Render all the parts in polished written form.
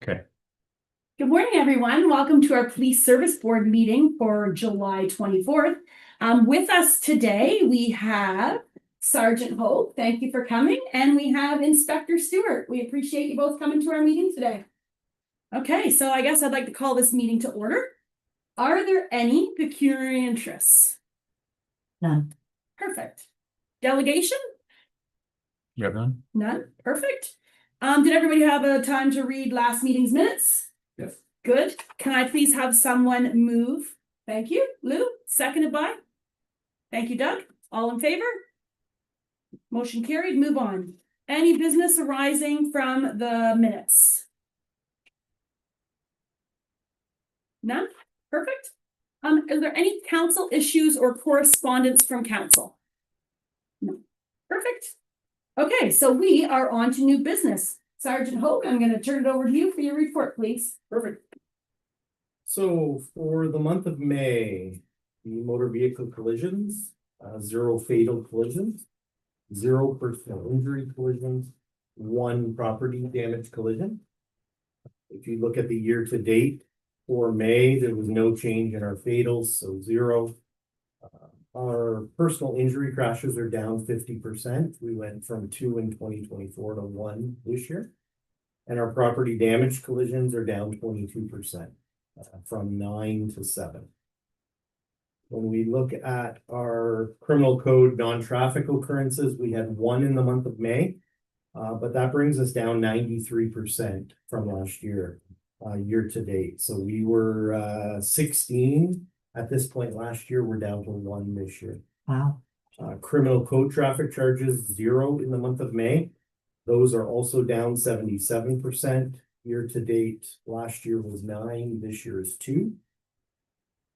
Okay. Good morning, everyone. Welcome to our Police Service Board meeting for July 24th. With us today, we have Sergeant Hope. Thank you for coming. And we have Inspector Stewart. We appreciate you both coming to our meeting today. Okay, so I guess I'd like to call this meeting to order. Are there any pecuniary interests? None. Perfect. Delegation? You have none? None. Perfect. Did everybody have a time to read last meeting's minutes? Yes. Good. Can I please have someone move? Thank you. Lou, seconded by? Thank you, Doug. All in favor? Motion carried. Move on. Any business arising from the minutes? None? Perfect. Is there any council issues or correspondence from council? No. Perfect. Okay, so we are on to new business. Sergeant Hope, I'm going to turn it over to you for your report, please. Perfect. So for the month of May, the motor vehicle collisions, 0 fatal collisions, 0 personal injury collisions, 1 property damage collision. If you look at the year to date for May, there was no change in our fatals, so 0. Our personal injury crashes are down 50%. We went from 2 in 2024 to 1 this year. And our property damage collisions are down 22%, from 9 to 7. When we look at our criminal code non-traffic occurrences, we had 1 in the month of May, but that brings us down 93% from last year, year to date. So we were 16 at this point last year. We're down to 1 this year. Wow. Criminal code traffic charges 0 in the month of May. Those are also down 77% year to date. Last year was 9, this year is 2.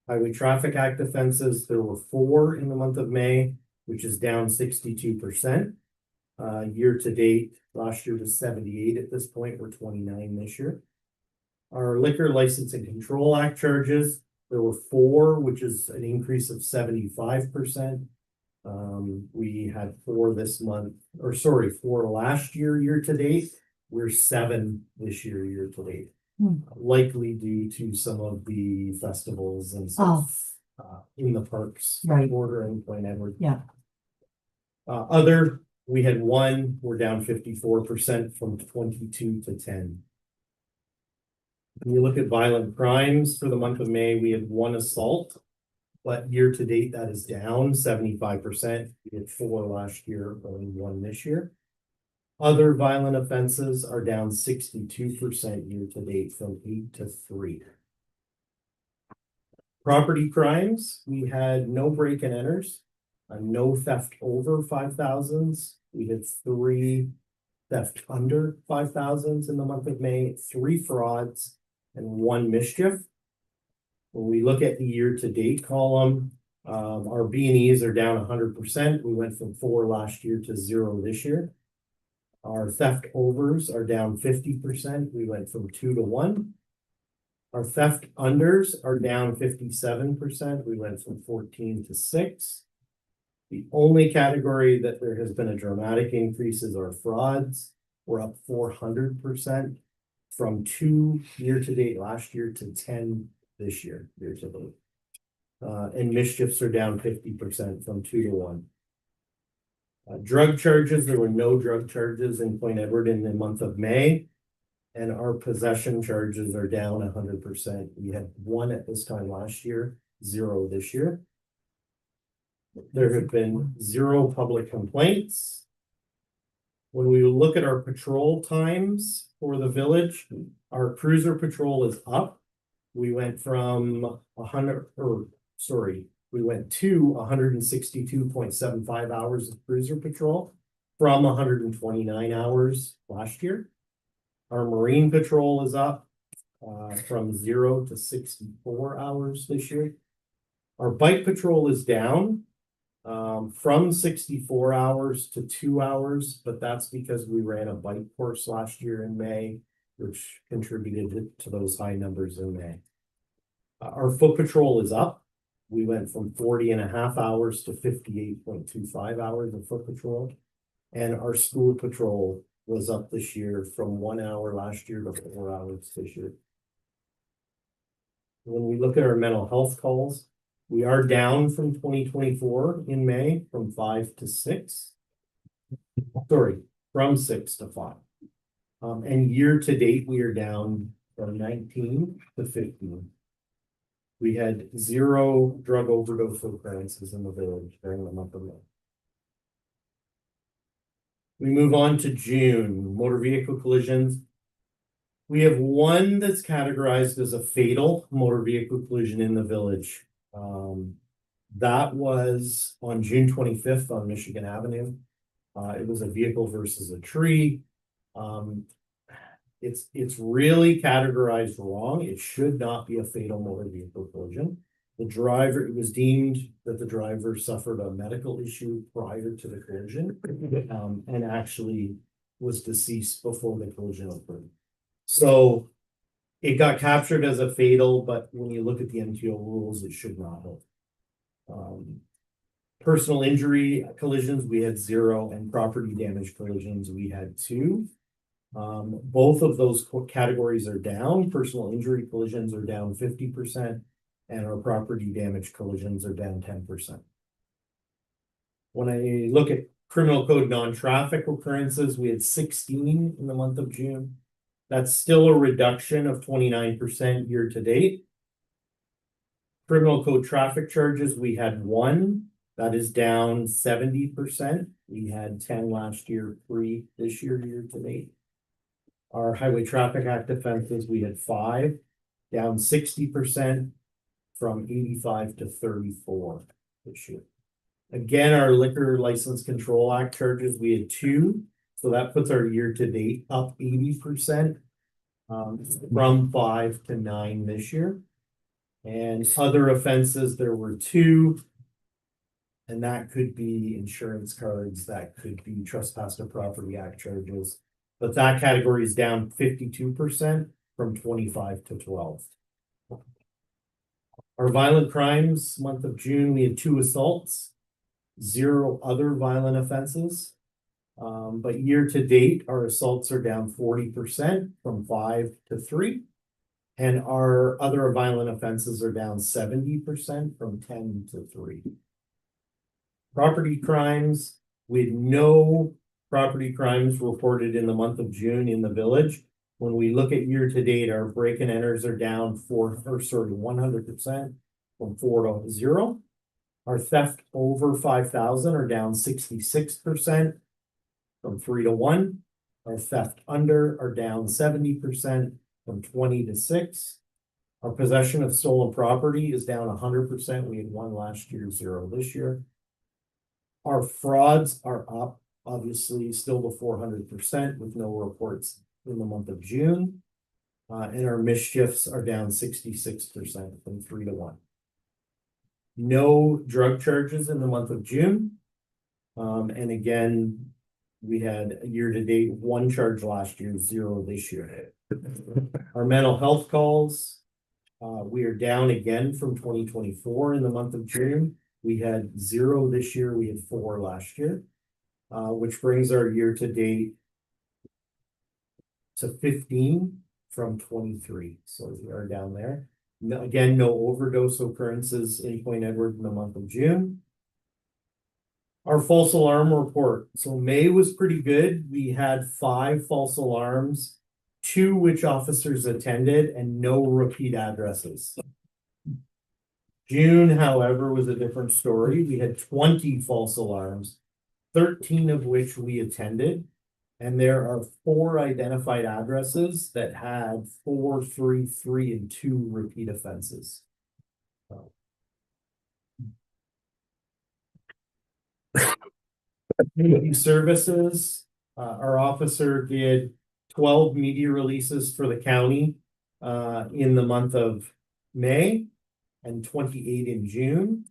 Highway Traffic Act offenses, there were 4 in the month of May, which is down 62%. Year to date, last year was 78 at this point, we're 29 this year. Our Liquor License and Control Act charges, there were 4, which is an increase of 75%. We had 4 this month, or sorry, 4 last year, year to date. We're 7 this year, year to date. Likely due to some of the festivals and stuff in the parks, Right. Border and Point Edward. Yeah. Other, we had 1, we're down 54% from 22 to 10. When you look at violent crimes for the month of May, we had 1 assault. But year to date, that is down 75%. We had 4 last year, only 1 this year. Other violent offenses are down 62% year to date from 8 to 3. Property crimes, we had no break and enters, no theft over 5,000s. We had 3 theft under 5,000s in the month of May, 3 frauds, and 1 mischief. When we look at the year-to-date column, our B&Es are down 100%. We went from 4 last year to 0 this year. Our theft overs are down 50%. We went from 2 to 1. Our theft unders are down 57%. We went from 14 to 6. The only category that there has been a dramatic increase is our frauds. We're up 400% from 2 year-to-date last year to 10 this year, year to date. And mischiefs are down 50% from 2 to 1. Drug charges, there were no drug charges in Point Edward in the month of May. And our possession charges are down 100%. We had 1 at this time last year, 0 this year. There have been 0 public complaints. When we look at our patrol times for the village, our cruiser patrol is up. We went from 162.75 hours of cruiser patrol from 129 hours last year. Our marine patrol is up from 0 to 64 hours this year. Our bike patrol is down from 64 hours to 2 hours, but that's because we ran a bike course last year in May, which contributed to those high numbers in May. Our foot patrol is up. We went from 40.5 hours to 58.25 hours of foot patrol. And our school patrol was up this year from 1 hour last year to 4 hours this year. When we look at our mental health calls, we are down from 2024 in May from 5 to 6. Sorry, from 6 to 5. And year to date, we are down from 19 to 15. We had 0 drug overdose occurrences in the village during the month of May. We move on to June, motor vehicle collisions. We have one that's categorized as a fatal motor vehicle collision in the village. That was on June 25th on Michigan Avenue. It was a vehicle versus a tree. It's really categorized wrong. It should not be a fatal motor vehicle collision. It was deemed that the driver suffered a medical issue prior to the collision, and actually was deceased before the collision occurred. So it got captured as a fatal, but when you look at the MTO rules, it should not have. Personal injury collisions, we had 0, and property damage collisions, we had 2. Both of those categories are down. Personal injury collisions are down 50%, and our property damage collisions are down 10%. When I look at criminal code non-traffic occurrences, we had 16 in the month of June. That's still a reduction of 29% year to date. Criminal code traffic charges, we had 1. That is down 70%. We had 10 last year, 3 this year, year to date. Our Highway Traffic Act offenses, we had 5, down 60% from 85 to 34 this year. Again, our Liquor License Control Act charges, we had 2. So that puts our year to date up 80%, from 5 to 9 this year. And other offenses, there were 2. And that could be insurance cards, that could be Trespass to Property Act charges. But that category is down 52% from 25 to 12. Our violent crimes, month of June, we had 2 assaults, 0 other violent offenses. But year to date, our assaults are down 40% from 5 to 3. And our other violent offenses are down 70% from 10 to 3. Property crimes, we had no property crimes reported in the month of June in the village. When we look at year to date, our break and enters are down 100% from 4 to 0. Our theft over 5,000 are down 66% from 3 to 1. Our theft under are down 70% from 20 to 6. Our possession of stolen property is down 100%. We had 1 last year, 0 this year. Our frauds are up, obviously, still to 400% with no reports in the month of June. And our mischiefs are down 66% from 3 to 1. No drug charges in the month of June. And again, we had year to date 1 charge last year, 0 this year. Our mental health calls, we are down again from 2024 in the month of June. We had 0 this year, we had 4 last year, which brings our year to date to 15 from 23. So we are down there. No, again, no overdose occurrences in Point Edward in the month of June. Our false alarm report. So May was pretty good. We had 5 false alarms, 2 which officers attended, and no repeat addresses. June, however, was a different story. We had 20 false alarms, 13 of which we attended. And there are 4 identified addresses that had 4, 3, 3, and 2 repeat offenses. Community services, our officer did 12 media releases for the county in the month of May and 28 in June.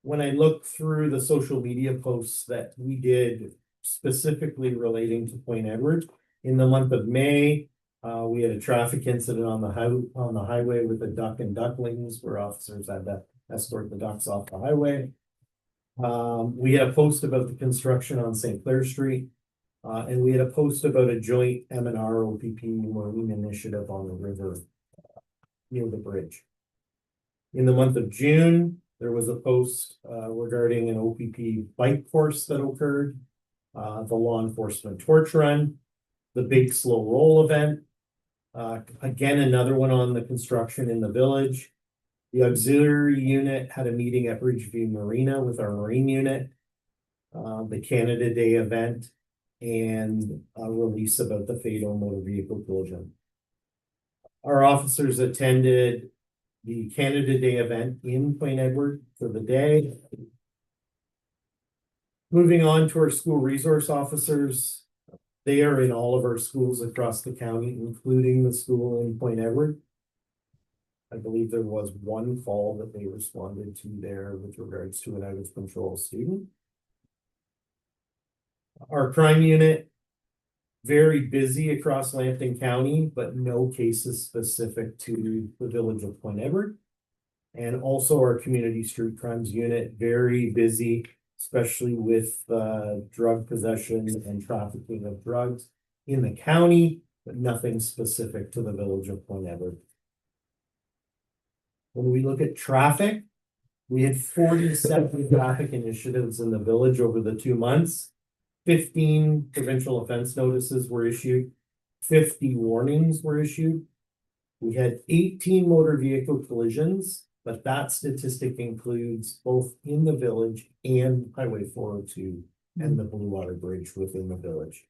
When I look through the social media posts that we did specifically relating to Point Edward, in the month of May, we had a traffic incident on the highway with a duck and ducklings where officers had to escort the ducks off the highway. We had a post about the construction on St. Clair Street. And we had a post about a joint M&R OPP marine initiative on the river near the bridge. In the month of June, there was a post regarding an OPP bike course that occurred, the law enforcement torch run, the big slow roll event. Again, another one on the construction in the village. The auxiliary unit had a meeting at Bridgeview Marina with our marine unit. The Canada Day event and a release about the fatal motor vehicle collision. Our officers attended the Canada Day event in Point Edward for the day. Moving on to our school resource officers. They are in all of our schools across the county, including the school in Point Edward. I believe there was one call that they responded to there with regards to an out of control student. Our crime unit, very busy across Lambton County, but no cases specific to the village of Point Edward. And also our community street crimes unit, very busy, especially with drug possession and trafficking of drugs in the county, but nothing specific to the village of Point Edward. When we look at traffic, we had 47 traffic initiatives in the village over the 2 months. 15 provincial offense notices were issued, 50 warnings were issued. We had 18 motor vehicle collisions, but that statistic includes both in the village and Highway 402 and the Blue Water Bridge within the village.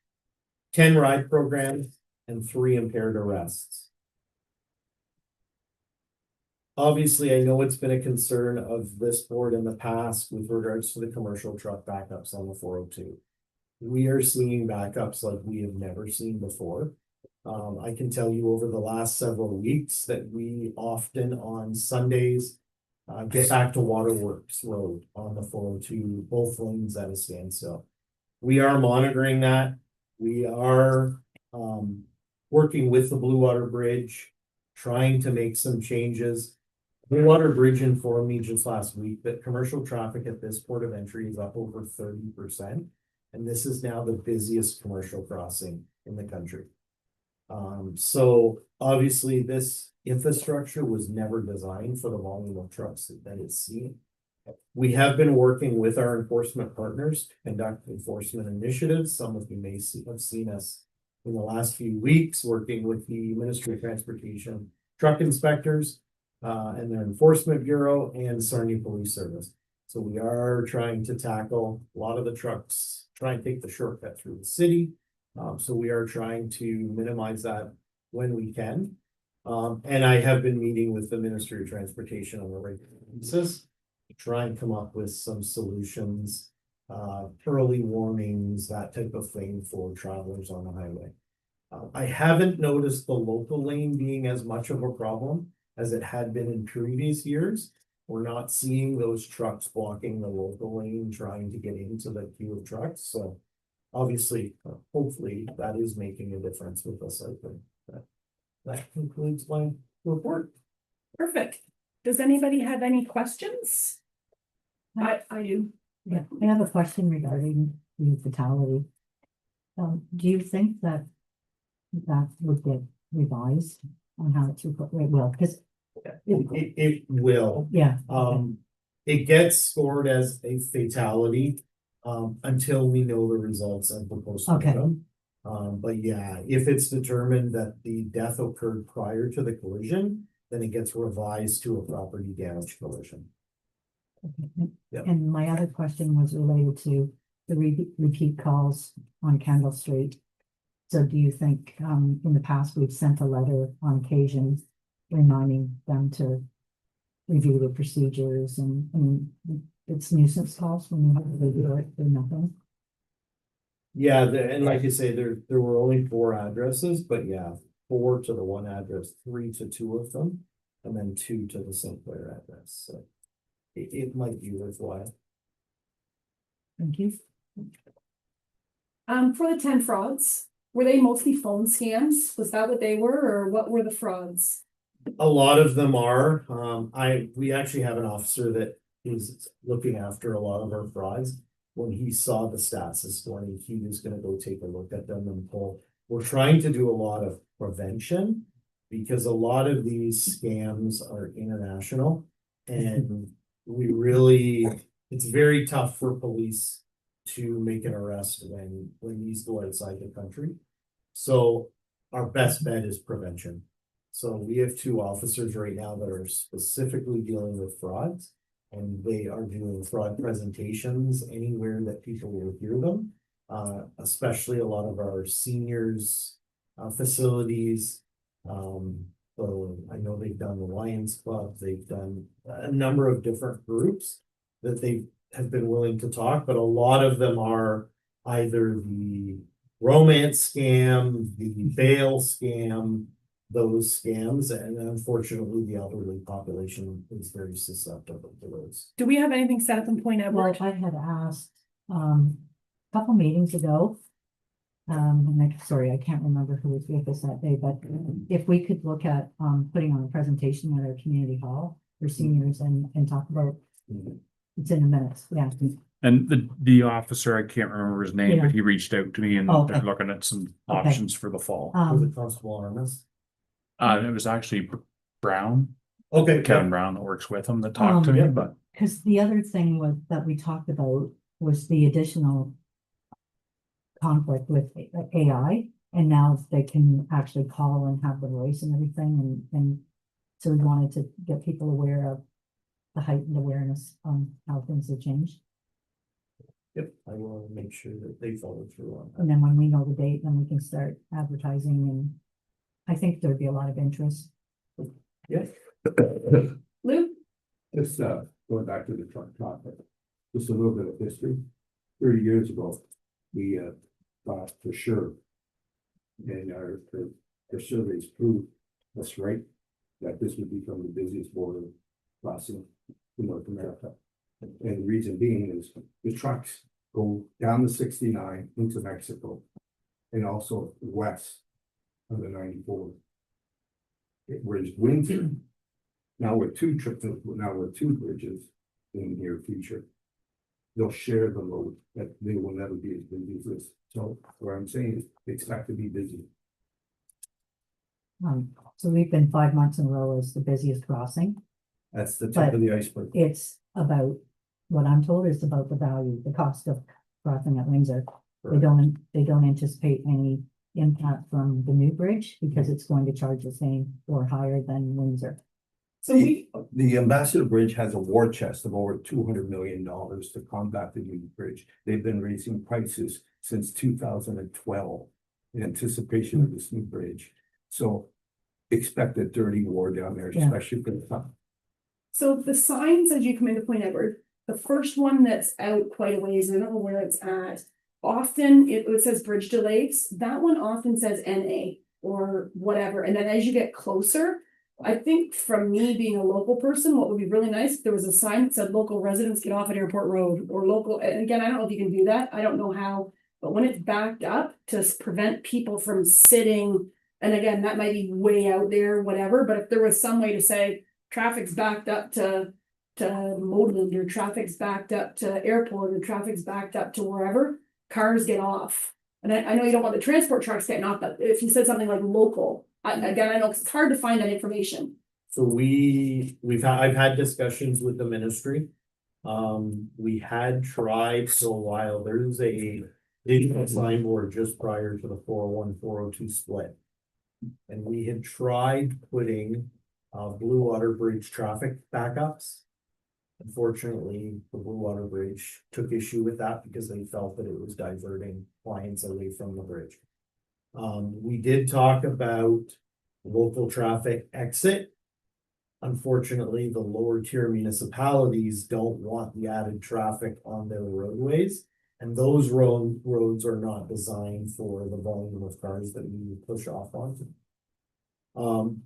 10 ride programs and 3 impaired arrests. Obviously, I know it's been a concern of this board in the past with regards to the commercial truck backups on the 402. We are seeing backups like we have never seen before. I can tell you over the last several weeks that we often on Sundays get back to Waterworks Road on the 402, both lanes at a standstill. We are monitoring that. We are working with the Blue Water Bridge, trying to make some changes. Blue Water Bridge informed me just last week that commercial traffic at this port of entry is up over 30%. And this is now the busiest commercial crossing in the country. So obviously this infrastructure was never designed for the volume of trucks that it's seen. We have been working with our enforcement partners to conduct enforcement initiatives. Some of you may have seen us in the last few weeks working with the Ministry of Transportation truck inspectors and their enforcement bureau and Sarnia Police Service. So we are trying to tackle a lot of the trucks, try and take the shortcut through the city. So we are trying to minimize that when we can. And I have been meeting with the Ministry of Transportation on a regular basis to try and come up with some solutions, early warnings, that type of thing for travelers on the highway. I haven't noticed the local lane being as much of a problem as it had been in previous years. We're not seeing those trucks blocking the local lane, trying to get into the queue of trucks. So obviously, hopefully that is making a difference with us. I think that concludes my report. Perfect. Does anybody have any questions? I do. Yeah, I have a question regarding the fatality. Do you think that would get revised on how it's reported? Well, because It will. yeah, It gets scored as a fatality until we know the results of the postmortem. But yeah, if it's determined that the death occurred prior to the collision, then it gets revised to a property damage collision. okay. Yep. And my other question was related to the repeat calls on Kendall Street. So do you think in the past we've sent a letter on occasion reminding them to review the procedures and it's nuisance calls when you have to do it for nothing? Yeah, and like you say, there were only 4 addresses, but yeah, 4 to the one address, 3 to 2 of them, and then 2 to the St. Clair address. So it might be worthwhile. Thank you. For the 10 frauds, were they mostly phone scams? Was that what they were, or what were the frauds? A lot of them are. We actually have an officer that is looking after a lot of our frauds. when he saw the stats this morning, he was gonna go take a look at them and pull. We're trying to do a lot of prevention because a lot of these scams are international and we really, it's very tough for police to make an arrest when these go outside the country. So our best bet is prevention. So we have 2 officers right now that are specifically dealing with frauds. And they are doing fraud presentations anywhere that people will hear them. Especially a lot of our seniors, facilities. So I know they've done the Lions Club, they've done a number of different groups that they have been willing to talk, but a lot of them are either the romance scam, the bail scam, those scams, and unfortunately, the elderly population is very susceptible to those. Do we have anything set up in Point Well, Edward? I had asked, a couple meetings ago. And sorry, I can't remember who was with us that day, but if we could look at, putting on a presentation at our community hall for seniors and talk about, it's in the minutes, yeah. And the officer, I can't remember his name, Yeah. but he reached out to me and Oh, okay. they're looking at some Okay. options for the fall. Was it Constable Armas? It was actually Brown, Okay. Kevin Brown that works with him that talked to me, yeah. but Cause the other thing was, that we talked about was the additional conflict with AI, and now they can actually call and have the voice and everything, and so we wanted to get people aware of the heightened awareness on how things have changed. Yep, I will make sure that they follow through on that. And then when we know the date, then we can start advertising, and I think there'd be a lot of interest. Yeah. Luke? Just going back to the truck topic, just a little bit of history. 30 years ago, we thought for sure. And our surveys proved us right, that this would become the busiest border crossing in North America. And the reason being is the trucks go down the 69 into Mexico and also west of the 94. Whereas winter, now with 2 bridges in the near future, they'll share the load, that they will never be as busy as this. So what I'm saying is, expect to be busy. So we've been 5 months in a row as the busiest crossing. That's the But- tip of the iceberg. It's about, what I'm told is about the value, the cost of crossing at Windsor. They don't anticipate any impact from the new bridge because it's going to charge the same or higher than Windsor. So we, The Ambassador Bridge has a war chest of over $200 million to combat the new bridge. They've been raising prices since 2012 in anticipation of this new bridge. So expect a dirty war down there, Yeah. especially for the top. so the signs as you come into Point Edward, the first one that's out quite a ways, I don't know where it's at. Often it says bridge delays, that one often says NA or whatever, and then as you get closer. I think from me being a local person, what would be really nice, if there was a sign that said local residents get off at Airport Road or local, and again, I don't know if you can do that, I don't know how. But when it's backed up to prevent people from sitting, and again, that might be way out there, whatever, but if there was some way to say. Traffic's backed up to Modeland, or traffic's backed up to Airport, or traffic's backed up to wherever, cars get off. And I know you don't want the transport trucks getting off, but if you said something like local, again, I know it's hard to find that information. So I've had discussions with the ministry. We had tried for a while, there's a digital signboard just prior to the 401, 402 split. And we had tried putting Blue Water Bridge traffic backups. Unfortunately, the Blue Water Bridge took issue with that because they felt that it was diverting clients away from the bridge. We did talk about local traffic exit. Unfortunately, the lower tier municipalities don't want the added traffic on their roadways. And those roads are not designed for the volume of cars that we push off onto.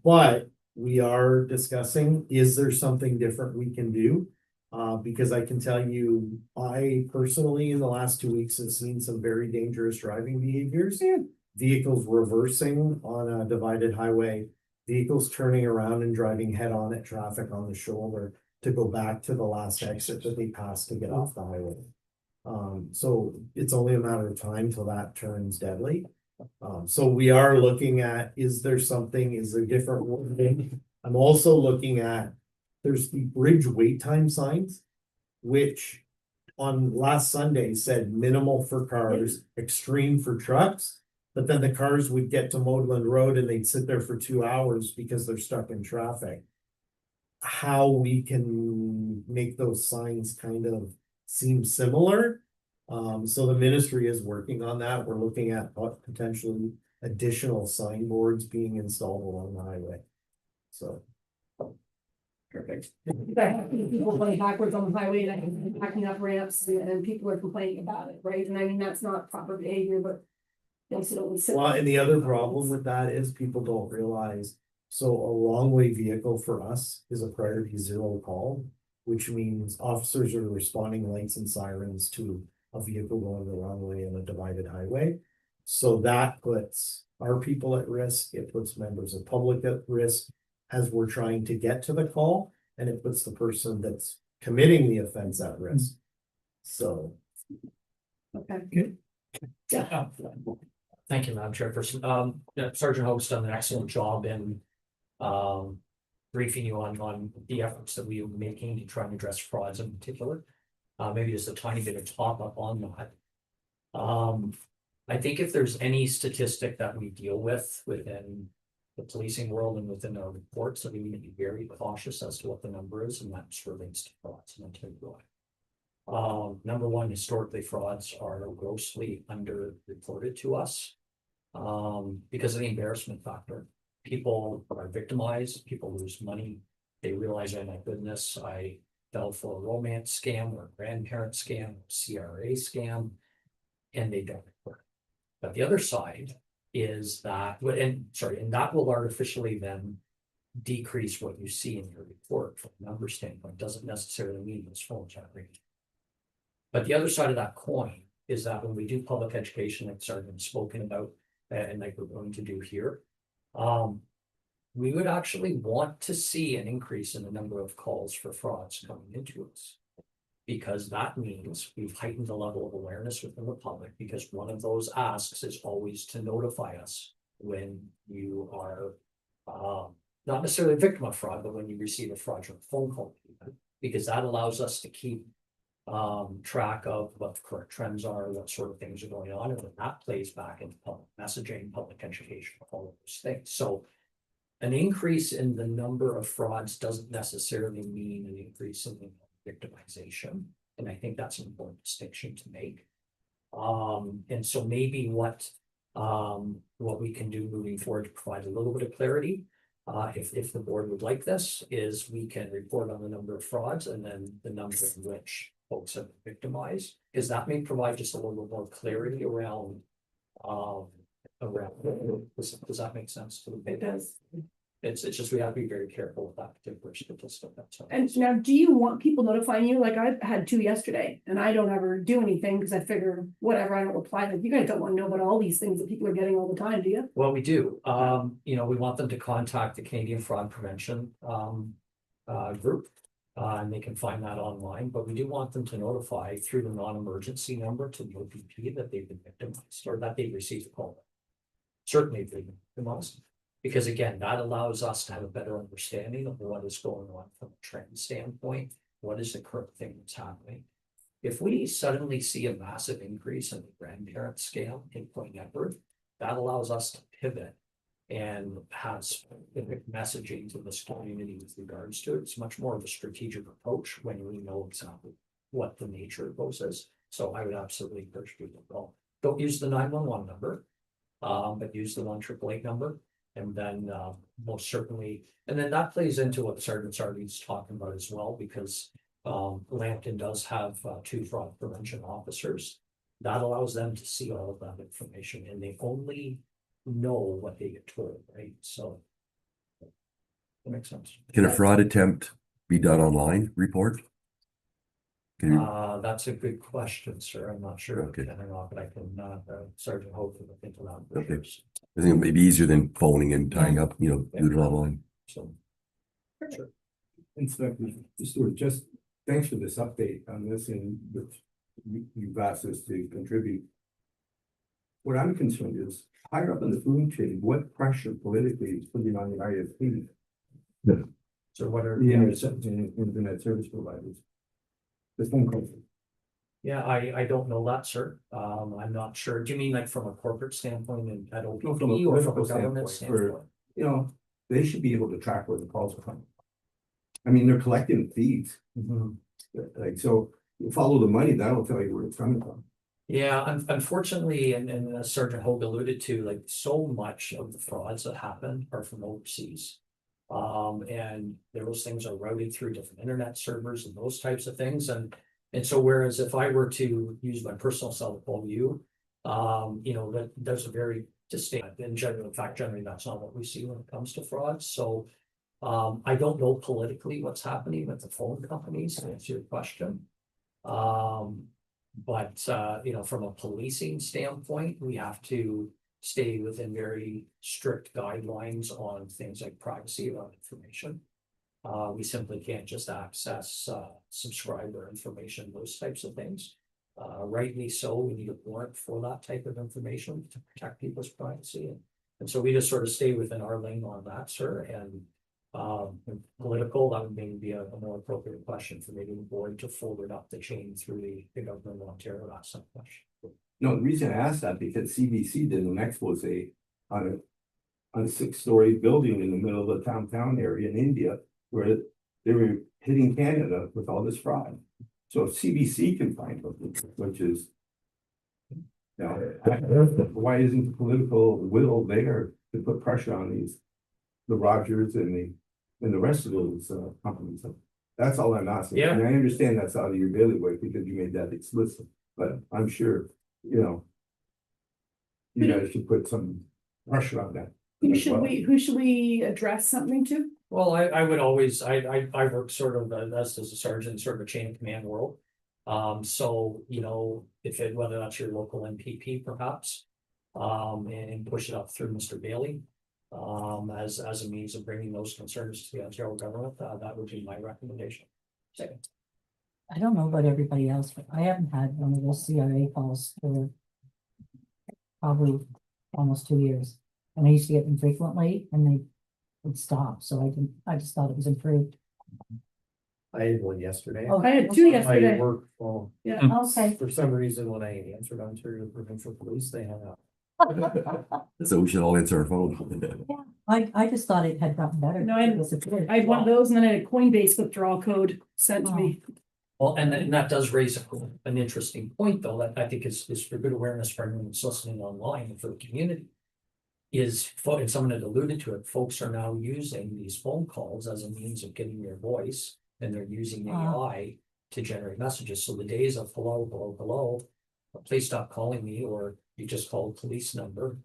But we are discussing, is there something different we can do? Because I can tell you, I personally, in the last 2 weeks, have seen some very dangerous driving behaviors. Vehicles reversing on a divided highway, vehicles turning around and driving head on at traffic on the shoulder to go back to the last exit that they passed to get off the highway. So it's only a matter of time till that turns deadly. So we are looking at, is there different wording? I'm also looking at, there's the bridge wait time signs, which on last Sunday said minimal for cars, extreme for trucks. But then the cars would get to Modeland Road and they'd sit there for 2 hours because they're stuck in traffic. How we can make those signs kind of seem similar. So the ministry is working on that. We're looking at potentially additional signboards being installed along the highway. So. Perfect. People going backwards on the highway and backing up ramps and people are complaining about it, right? And I mean, that's not proper behavior, but. They also don't sit- Well, and the other problem with that is people don't realize, so a long way vehicle for us is a priority 0 call, which means officers are responding lights and sirens to a vehicle going the wrong way on a divided highway. So that puts our people at risk, it puts members of public at risk as we're trying to get to the call, and it puts the person that's committing the offense at risk. So. Okay. Good. Yeah. Thank you, Madam Chairperson. Yeah, Sergeant Hope's done an excellent job in briefing you on the efforts that we are making to try and address frauds in particular. Maybe just a tiny bit of top up on that. I think if there's any statistic that we deal with within the policing world and within our reports, that we need to be very cautious as to what the number is, and that relates to frauds, and I'll tell you why. Number one, historically, frauds are grossly underreported to us because of the embarrassment factor. People are victimized, people lose money, they realize, oh my goodness, I fell for a romance scam or a grandparent scam, CRA scam, and they don't report. But the other side is that, and that will artificially then decrease what you see in your report from a number standpoint. Doesn't necessarily mean those phones aren't real. But the other side of that coin is that when we do public education, like Sergeant spoken about, and like we're going to do here, we would actually want to see an increase in the number of calls for frauds coming into us. Because that means we've heightened the level of awareness within the public, because one of those asks is always to notify us when you are not necessarily a victim of fraud, but when you receive a fraudulent phone call, because that allows us to keep track of what the current trends are, what sort of things are going on, and then that plays back into public messaging, public education, all of those things. So an increase in the number of frauds doesn't necessarily mean an increase in the victimization, and I think that's an important distinction to make. And so maybe what we can do moving forward to provide a little bit of clarity, if the board would like this, is we can report on the number of frauds and then the number in which folks have been victimized, because that may provide just a little more clarity around does that make sense to the It does. It's just we have to be very careful with that particular statistic. That's all. And now, do you want people notifying you? Like I had 2 yesterday and I don't ever do anything because I figure whatever, I don't reply. Like you guys don't want to know about all these things that people are getting all the time, do you? Well, we do. We want them to contact the Canadian Fraud Prevention group. And they can find that online, but we do want them to notify through the non-emergency number to the OPP that they've been victimized or that they've received a call. Certainly they've been victimized, because again, that allows us to have a better understanding of what is going on from a trend standpoint. What is the current thing that's happening? If we suddenly see a massive increase in the grandparent scale in Point Edward, that allows us to pivot and have specific messaging to this community with regards to it. It's much more of a strategic approach when we know exactly what the nature of those is. So I would absolutely encourage people to call. Don't use the 911 number, but use the 1-888 number. And then most certainly, and then that plays into what Sergeant Sardi's talking about as well, because Lambton does have 2 fraud prevention officers. That allows them to see all of that information, and they only know what they get told, right? So that makes sense. Can a fraud attempt be done online report? Can you, That's a good question, sir. I'm not sure. Okay. I don't know, but I can Sergeant Hope will think around. Okay. I think it may be easier than phoning and tying up, do it online. So Inspector Stewart, just thanks for this update on this, and you've asked us to contribute. What I'm concerned is, higher up in the food chain, what pressure politically is putting on the ISP? So what are? The internet service providers. The phone calls. Yeah, I don't know that, sir. I'm not sure. Do you mean like from a corporate standpoint and at OPP No, from a or from a political government standpoint, for- standpoint? You know, they should be able to track where the calls are coming. I mean, they're collecting fees, Mhm. like, so you follow the money, that'll tell you where it's coming from. Yeah, unfortunately, and as Sergeant Hogue alluded to, like so much of the frauds that happen are from overseas. And those things are routed through different internet servers and those types of things. And so whereas if I were to use my personal cell to call you, you know, that there's a very distinct, in general, in fact, generally, that's not what we see when it comes to fraud. So I don't know politically what's happening with the phone companies, to answer your question. But you know, from a policing standpoint, we have to stay within very strict guidelines on things like privacy around information. We simply can't just access subscriber information, those types of things. Rightly so, we need a warrant for that type of information to protect people's privacy. And so we just sort of stay within our lane on that, sir. And political, that would maybe be a more appropriate question for maybe the board to forward up the chain through the government of Ontario, that's some question. No, the reason I asked that, because CBC did an expose on a 6-story building in the middle of the downtown area in India, where they were hitting Canada with all this fraud. So if CBC can find them, which is, you know, why isn't the political will there to put pressure on the Rogers and the rest of those companies? That's all I'm asking. Yeah. And I understand that's out of your bailiwick because you made that explicit, but I'm sure, you know, you guys should put some pressure on that. Who should we address something to? Well, I would always, I work sort of as a sergeant, sort of a chain of command world. So, you know, whether that's your local MPP perhaps, and push it up through Mr. Bailey. As a means of bringing those concerns to the Ontario government, that would be my recommendation. Second. I don't know about everybody else, but I haven't had one of those CRA calls for probably almost 2 years. And I used to get them frequently and they would stop, so I just thought it was improved. I had one yesterday. Oh, I had two yesterday. My work phone, Yeah. Okay. for some reason, when I answered Ontario Provincial Police, they hung up. So we should all answer our phone. I just thought it had gotten better. No, I had one of those and then I had a Coinbase withdrawal code sent to me. Well, and that does raise an interesting point, though, that I think is for good awareness for anyone that's listening online and for the community. And someone had alluded to it, folks are now using these phone calls as a means of getting your voice, and they're using AI to generate messages. So the days of hello, please stop calling me, or you just called police number,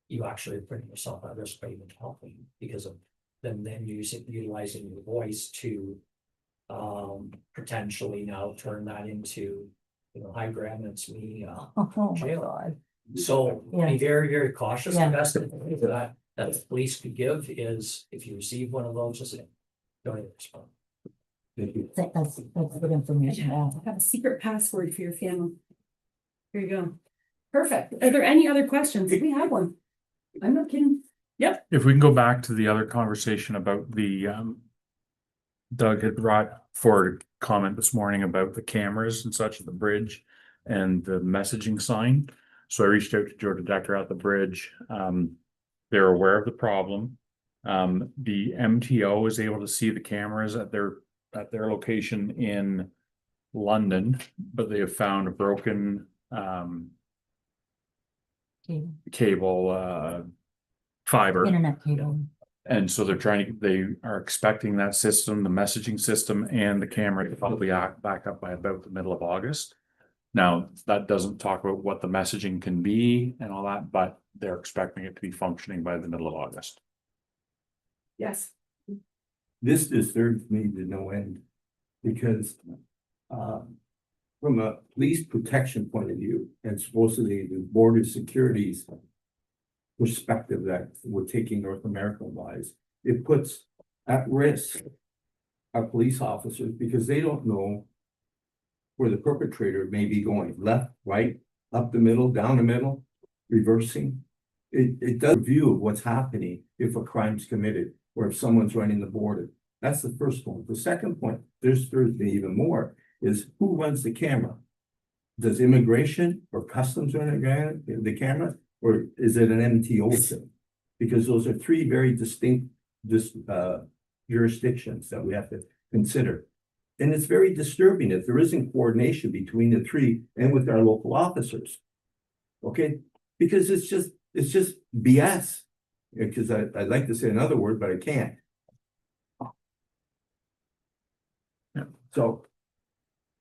you actually are putting yourself at risk by even talking because of them then utilizing your voice to potentially now turn that into, you know, hi Graham, it's me, Oh, my jail. God. So Yeah. be very, very cautious. The Yeah. best advice that the police could give is if you receive one of those, just don't even respond. Thank you. That's good information. Yeah. I have a secret password for your family. Here you go. Perfect. Are there any other questions? We have one. I'm not kidding. Yep. If we can go back to the other conversation about the, Doug had brought forward a comment this morning about the cameras and such at the bridge and the messaging sign. So I reached out to Joe Decker at the bridge. They're aware of the problem. The MTO is able to see the cameras at their location in London, but they have found a broken cable fiber. Internet cable. And so they are expecting that system, the messaging system and the camera to probably back up by about the middle of August. Now, that doesn't talk about what the messaging can be and all that, but they're expecting it to be functioning by the middle of August. Yes. This disturbs me to no end, because from a police protection point of view, and supposedly the border security's perspective that we're taking North American wise, it puts at risk our police officers because they don't know where the perpetrator may be going left, right, up the middle, down the middle, reversing. It does a view of what's happening if a crime's committed or if someone's running the border. That's the first point. The second point, there's even more, is who runs the camera? Does immigration or customs run the camera, or is it an MTO thing? Because those are three very distinct jurisdictions that we have to consider. And it's very disturbing if there isn't coordination between the three and with our local officers. Okay, because it's just BS. Because I'd like to say another word, but I can't. Yeah. So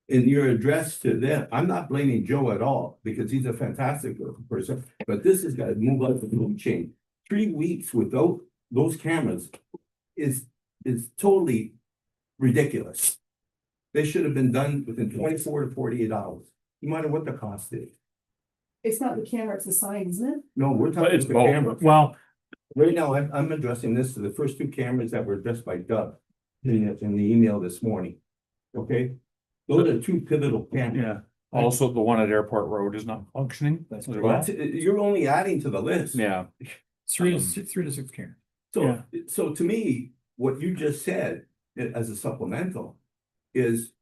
in your address to them, I'm not blaming Joe at all because he's a fantastic person, but this has got to move up the food chain. 3 weeks without those cameras is totally ridiculous. They should have been done within 24 to 48 hours, no matter what the cost is. It's not the camera, it's the sign, isn't it? No, we're But talking it's about the camera. both. Well, Right now, I'm addressing this to the first two cameras that were addressed by Doug in the email this morning. Okay? Those are two pivotal cameras. yeah, also the one at Airport Road is not functioning. As well. You're only adding to the list. Yeah, 3 to 6 cameras. So to me, what you just said as a supplemental is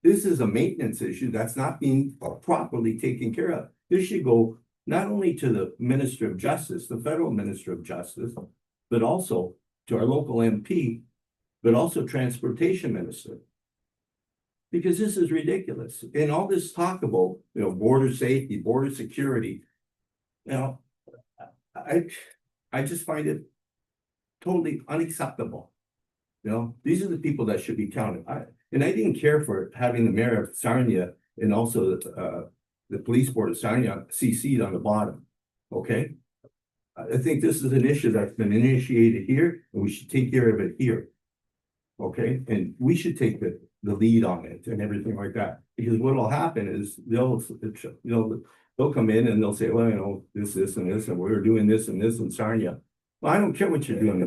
this is a maintenance issue that's not being properly taken care of. This should go not only to the Minister of Justice, the federal Minister of Justice, but also to our local MP, but also Transportation Minister. Because this is ridiculous. And all this talk about, border safety, border security, I just find it totally unacceptable. These are the people that should be counted. I didn't care for having the mayor of Sarnia and also the police board of Sarnia CC'd on the bottom. Okay. I think this is an issue that's been initiated here and we should take care of it here. Okay, and we should take the lead on it and everything like that, because what will happen is they'll come in and they'll say, well, this, and this, and we're doing this and this in Sarnia. Well, I don't care what you're doing.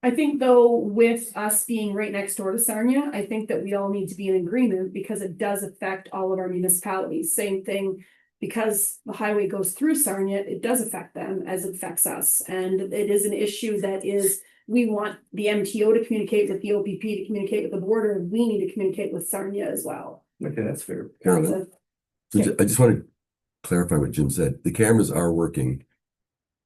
I think though, with us being right next door to Sarnia, I think that we all need to be in agreement because it does affect all of our municipalities. Same thing, because the highway goes through Sarnia, it does affect them as it affects us. And it is an issue that is, we want the MTO to communicate with the OPP to communicate with the border. We need to communicate with Sarnia as well. Okay, that's fair. Carolyn, so I just want to clarify what Jim said. The cameras are working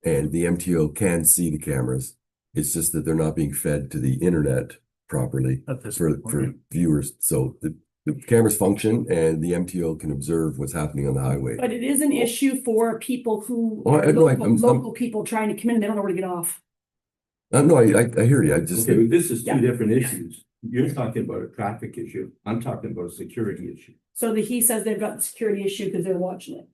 and the MTO can see the cameras. It's just that they're not being fed to the internet properly at this for point. viewers. So the cameras function and the MTO can observe what's happening on the highway. But it is an issue for people who, Oh, I know, local people trying to come in, they don't know where to get off. No, I hear you. I just, Okay, this is Yeah. two different issues. You're talking about a traffic issue. I'm talking about a security issue. So he says they've got the security issue because they're watching it.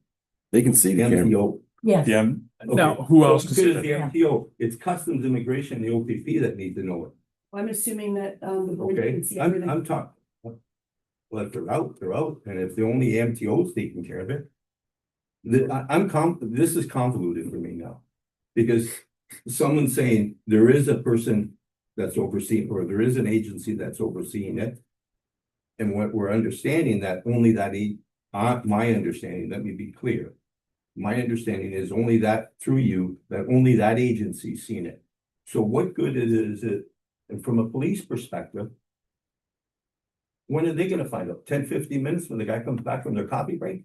they can see the camera. MTO. Yes. Yeah, now, who else can So see it's the that? MTO, it's Customs Immigration, the OPP that need to know it. I'm assuming that, the board Okay, can see everything. I'm talking. Well, if they're out, and if the only MTO's taking care of it. This is convoluted for me now. Because someone's saying there is a person that's overseeing, or there is an agency that's overseeing it. And what we're understanding that only that, my understanding, let me be clear. My understanding is only that through you, that only that agency's seen it. So what good is it, and from a police perspective, when are they gonna find out? 10, 15 minutes when the guy comes back from their coffee break?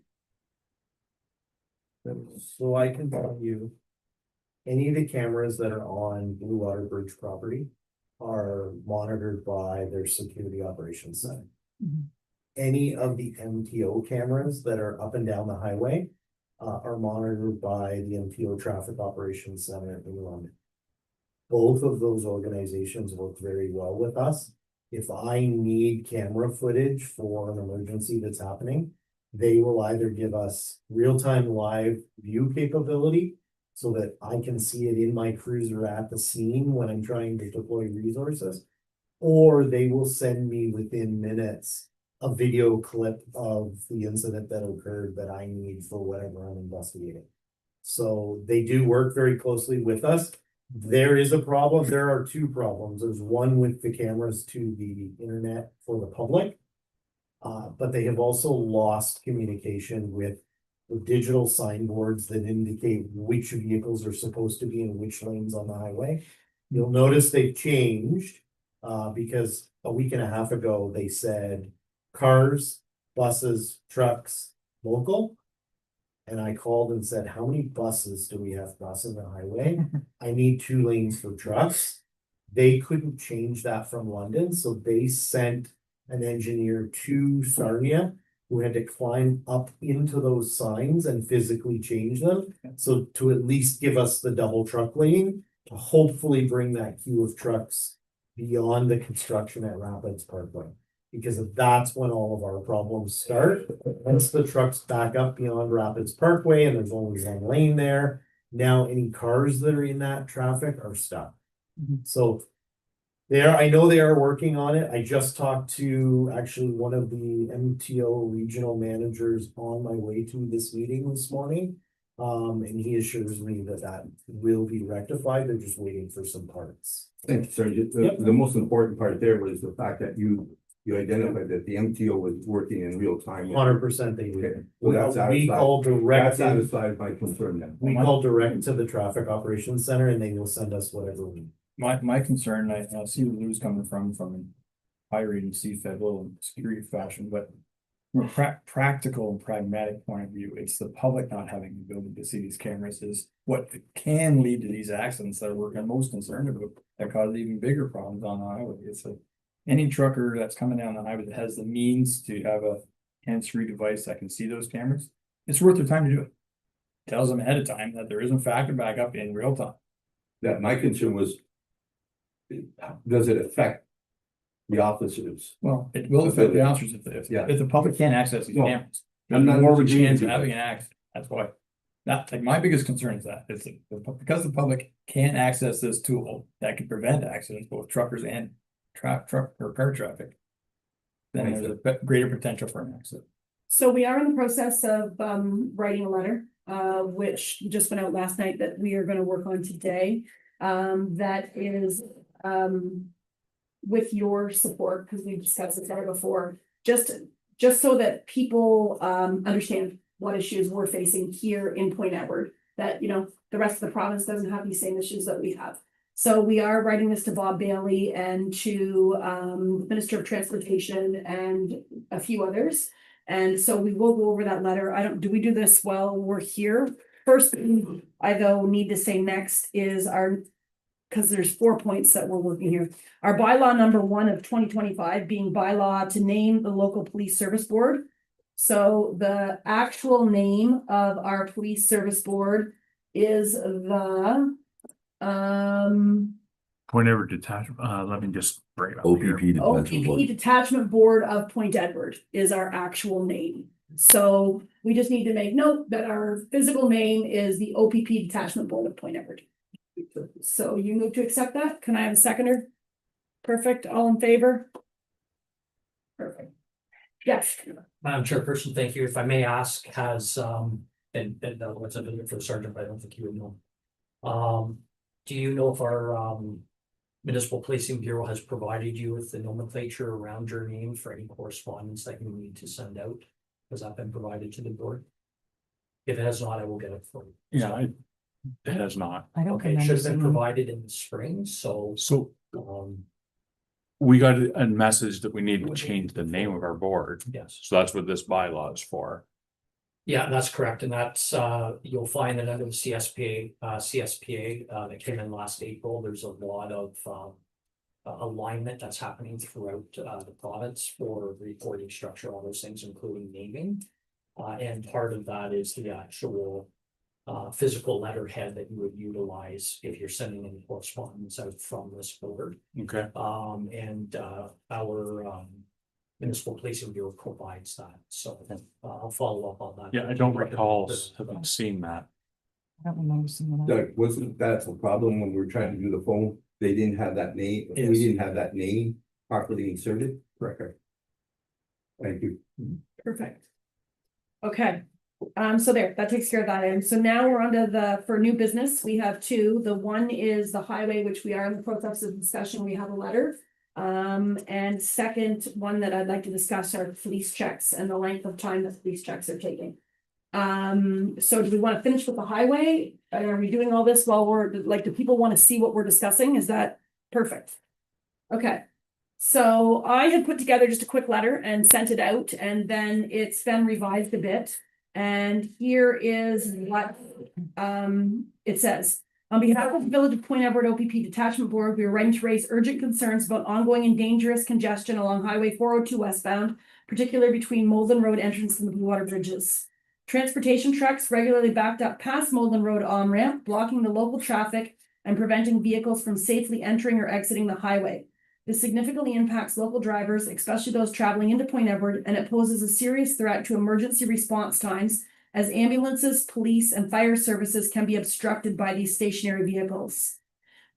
So I can tell you, any of the cameras that are on Blue Water Bridge property are monitored by their security operations center. Mhm. Any of the MTO cameras that are up and down the highway are monitored by the MTO Traffic Operations Center in London. Both of those organizations work very well with us. If I need camera footage for an emergency that's happening, they will either give us real-time live view capability so that I can see it in my cruiser at the scene when I'm trying to deploy resources, or they will send me within minutes a video clip of the incident that occurred that I need for whatever I'm investigating. So they do work very closely with us. There is a problem. There are two problems. There's one with the cameras to the internet for the public. But they have also lost communication with the digital signboards that indicate which vehicles are supposed to be in which lanes on the highway. You'll notice they've changed, because a week and a half ago, they said cars, buses, trucks, local. And I called and said, how many buses do we have crossing the highway? I need 2 lanes for trucks. They couldn't change that from London, so they sent an engineer to Sarnia who had to climb up into those signs and physically change them. So to at least give us the double truck lane, to hopefully bring that queue of trucks beyond the construction at Rapids Parkway. Because that's when all of our problems start. Once the trucks back up beyond Rapids Parkway and there's only 1 lane there, now any cars that are in that traffic are stuck. So I know they are working on it. I just talked to actually one of the MTO regional managers on my way to this meeting this morning. And he assures me that that will be rectified. They're just waiting for some parts. Thank you, Sergeant. Yep. The most important part there was the fact that you identified that the MTO was working in real time. 100% they Okay, did. well, that We satisfies, called that direct. satisfies my concern then. We call direct to the traffic operations center and they will send us whatever we need. My concern, I see where Lou's coming from an high rated C federal and security fashion, but from a practical and pragmatic point of view, it's the public not having the ability to see these cameras is what can lead to these accidents that we're most concerned about, that cause even bigger problems on the highway. It's like any trucker that's coming down the highway that has the means to have a hands-free device that can see those cameras, it's worth their time to do it. Tells them ahead of time that there is in fact a backup in real time. That my concern was, does it affect the officers? Well, it will affect the officers if the public can't access these No, cameras. I'm There's not more of a disagreeing chance with of you. having an accident. That's why. Not like my biggest concern is that it's because the public can't access this tool that could prevent accidents, both truckers and truck or car traffic. Then Makes there's a greater potential for an accident. So we are in the process of writing a letter, which just went out last night that we are gonna work on today. That is with your support, because we've discussed this better before, just so that people understand what issues we're facing here in Point Edward. That, you know, the rest of the province doesn't have these same issues that we have. So we are writing this to Bob Bailey and to the Minister of Transportation and a few others. And so we will go over that letter. Do we do this while we're here? First thing I though need to say next is because there's 4 points that we're working here. Our bylaw number 1 of 2025 being bylaw to name the local police service board. So the actual name of our police service board is the Point Edward Detachment, let me just bring it up here. OPP Detachment OPP Board. Detachment Board of Point Edward is our actual name. So we just need to make note that our physical name is the OPP Detachment Board of Point Edward. So you move to accept that? Can I have a seconder? Perfect, all in favor? Perfect. Yes, Madam Chairperson, thank you. If I may ask, has, and what's it for the sergeant, but I don't think you would know. Do you know if our, Municipal Policing Bureau has provided you with the nomenclature around your name for any correspondence that you need to send out? Has that been provided to the board? If it has not, I will get it for you. Yeah, it has not. I don't Okay, it remember should have been seeing. provided in the spring, so, So um, we got a message that we need to change the name of our board. yes. So that's what this bylaw is for. Yeah, that's correct, and that's, you'll find that under the CSPA, that came in last April, there's a lot of, alignment that's happening throughout, the province for reporting structure, all those things, including naming. And part of that is the actual, physical letterhead that you would utilize if you're sending any correspondence out from this board. Okay. And our, Municipal Policing Bureau provides that, so I'll follow up on that. Yeah, I don't recall having seen that. I don't remember seeing that. Doug, wasn't that a problem when we were trying to do the phone? They didn't have that name, we Yes. didn't have that name properly inserted? Correct. Thank you. perfect. Okay, so that takes care of that. And so now we're on to for new business, we have 2. The one is the highway, which we are in the process of discussion. We have a letter. And second one that I'd like to discuss are police checks and the length of time that police checks are taking. So do we want to finish with the highway? Are we doing all this while we're, like, do people want to see what we're discussing? Is that perfect? Okay. So I had put together just a quick letter and sent it out, and then it's been revised a bit. And here is what it says. On behalf of the Village of Point Edward OPP Detachment Board, we are writing to raise urgent concerns about ongoing and dangerous congestion along Highway 402 westbound, particularly between Molden Road entrance and the Blue Water bridges. Transportation trucks regularly backed up past Molden Road on-ramp, blocking the local traffic and preventing vehicles from safely entering or exiting the highway. This significantly impacts local drivers, especially those traveling into Point Edward, and it poses a serious threat to emergency response times as ambulances, police, and fire services can be obstructed by these stationary vehicles.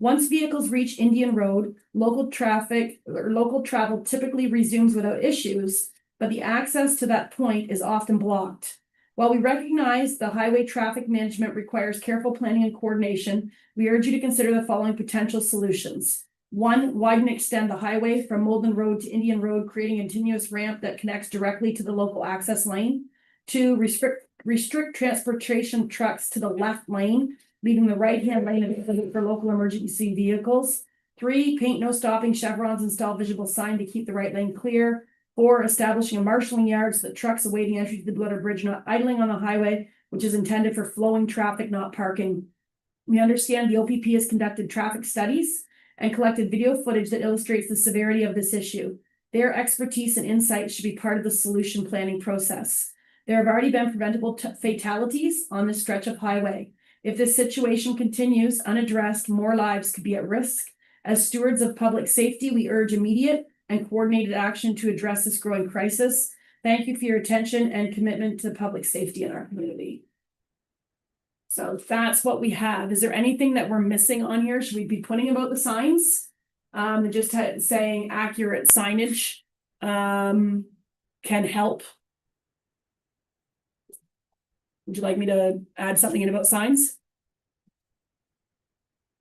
Once vehicles reach Indian Road, local travel typically resumes without issues, but the access to that point is often blocked. While we recognize the highway traffic management requires careful planning and coordination, we urge you to consider the following potential solutions. 1, widen and extend the highway from Molden Road to Indian Road, creating a continuous ramp that connects directly to the local access lane. 2, restrict transportation trucks to the left lane, leaving the right-hand lane available for local emergency vehicles. 3, paint no stopping chevrons, install visible sign to keep the right lane clear. 4, establishing a marshalling yard so that trucks awaiting entry to the Blue Water Bridge not idling on the highway, which is intended for flowing traffic, not parking. We understand the OPP has conducted traffic studies and collected video footage that illustrates the severity of this issue. Their expertise and insight should be part of the solution planning process. There have already been preventable fatalities on this stretch of highway. If this situation continues unaddressed, more lives could be at risk. As stewards of public safety, we urge immediate and coordinated action to address this growing crisis. Thank you for your attention and commitment to public safety in our community. So that's what we have. Is there anything that we're missing on here? Should we be putting about the signs? Just saying accurate signage can help. Would you like me to add something in about signs?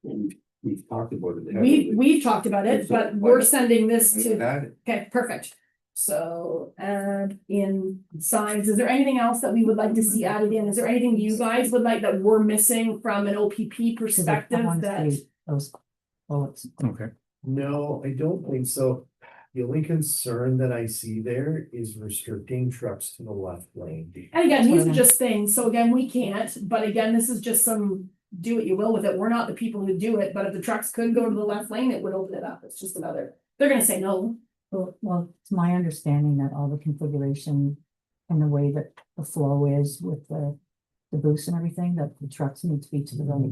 We've talked about it. We've talked about it, but we're sending this to, Add it. okay, perfect. So add in signs. Is there anything else that we would like to see added in? Is there anything you guys would like that we're missing from an OPP perspective that? Those bullets. Okay. No, I don't think so. The only concern that I see there is restricting trucks to the left lane. And again, these are just things. So again, we can't, but again, this is just some do what you will with it. We're not the people who do it, but if the trucks could go to the left lane, it would open it up. It's just another, they're gonna say no. Well, it's my understanding that all the configuration and the way that the flow is with the booths and everything, that the trucks need to be to the right.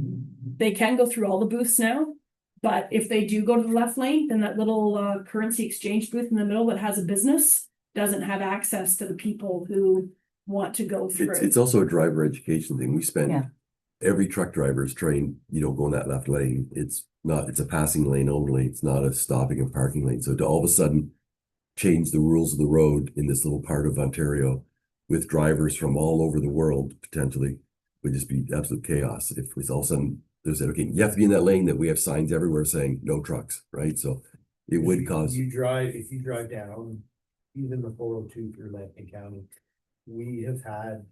They can go through all the booths now. But if they do go to the left lane, then that little currency exchange booth in the middle that has a business doesn't have access to the people who want to go through. It's also a driver education thing. We Yeah. spend, every truck driver is trained, you don't go in that left lane. It's a passing lane only. It's not a stopping and parking lane. So to all of a sudden change the rules of the road in this little part of Ontario with drivers from all over the world potentially would just be absolute chaos. If it's all of a sudden they said, okay, you have to be in that lane, that we have signs everywhere saying no trucks, right? So it would cause. If you drive down, even the 402 through Lambton County, we have had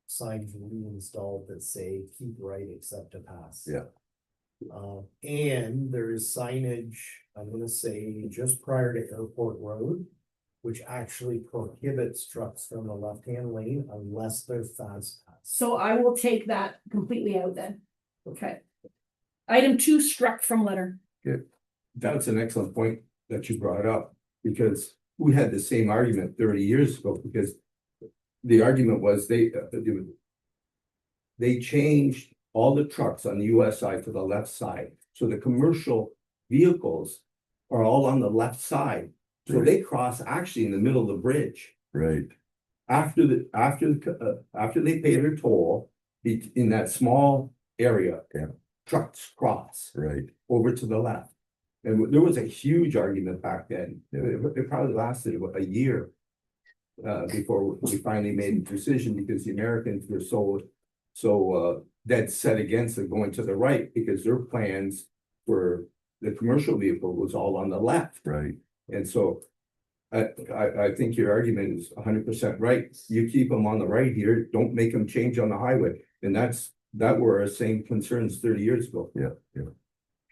signs reinstalled that say keep right except to pass. Yeah. And there is signage, I'm gonna say just prior to Airport Road, which actually prohibits trucks from the left-hand lane unless they're fast pass. So I will take that completely out then. Okay. Item 2 struck from letter. That's an excellent point that you brought up, because we had the same argument 30 years ago, because the argument was they changed all the trucks on the US side to the left side. So the commercial vehicles are all on the left side. So they cross actually in the middle of the bridge. Right. After they pay their toll in that small area, Yeah. trucks cross Right. over to the left. And there was a huge argument back then. It probably lasted about a year before we finally made a decision, because the Americans were so dead set against it going to the right, because their plans were the commercial vehicle was all on the left. Right. And so I think your argument is 100% right. You keep them on the right here, don't make them change on the highway. And that were our same concerns 30 years ago. Yeah.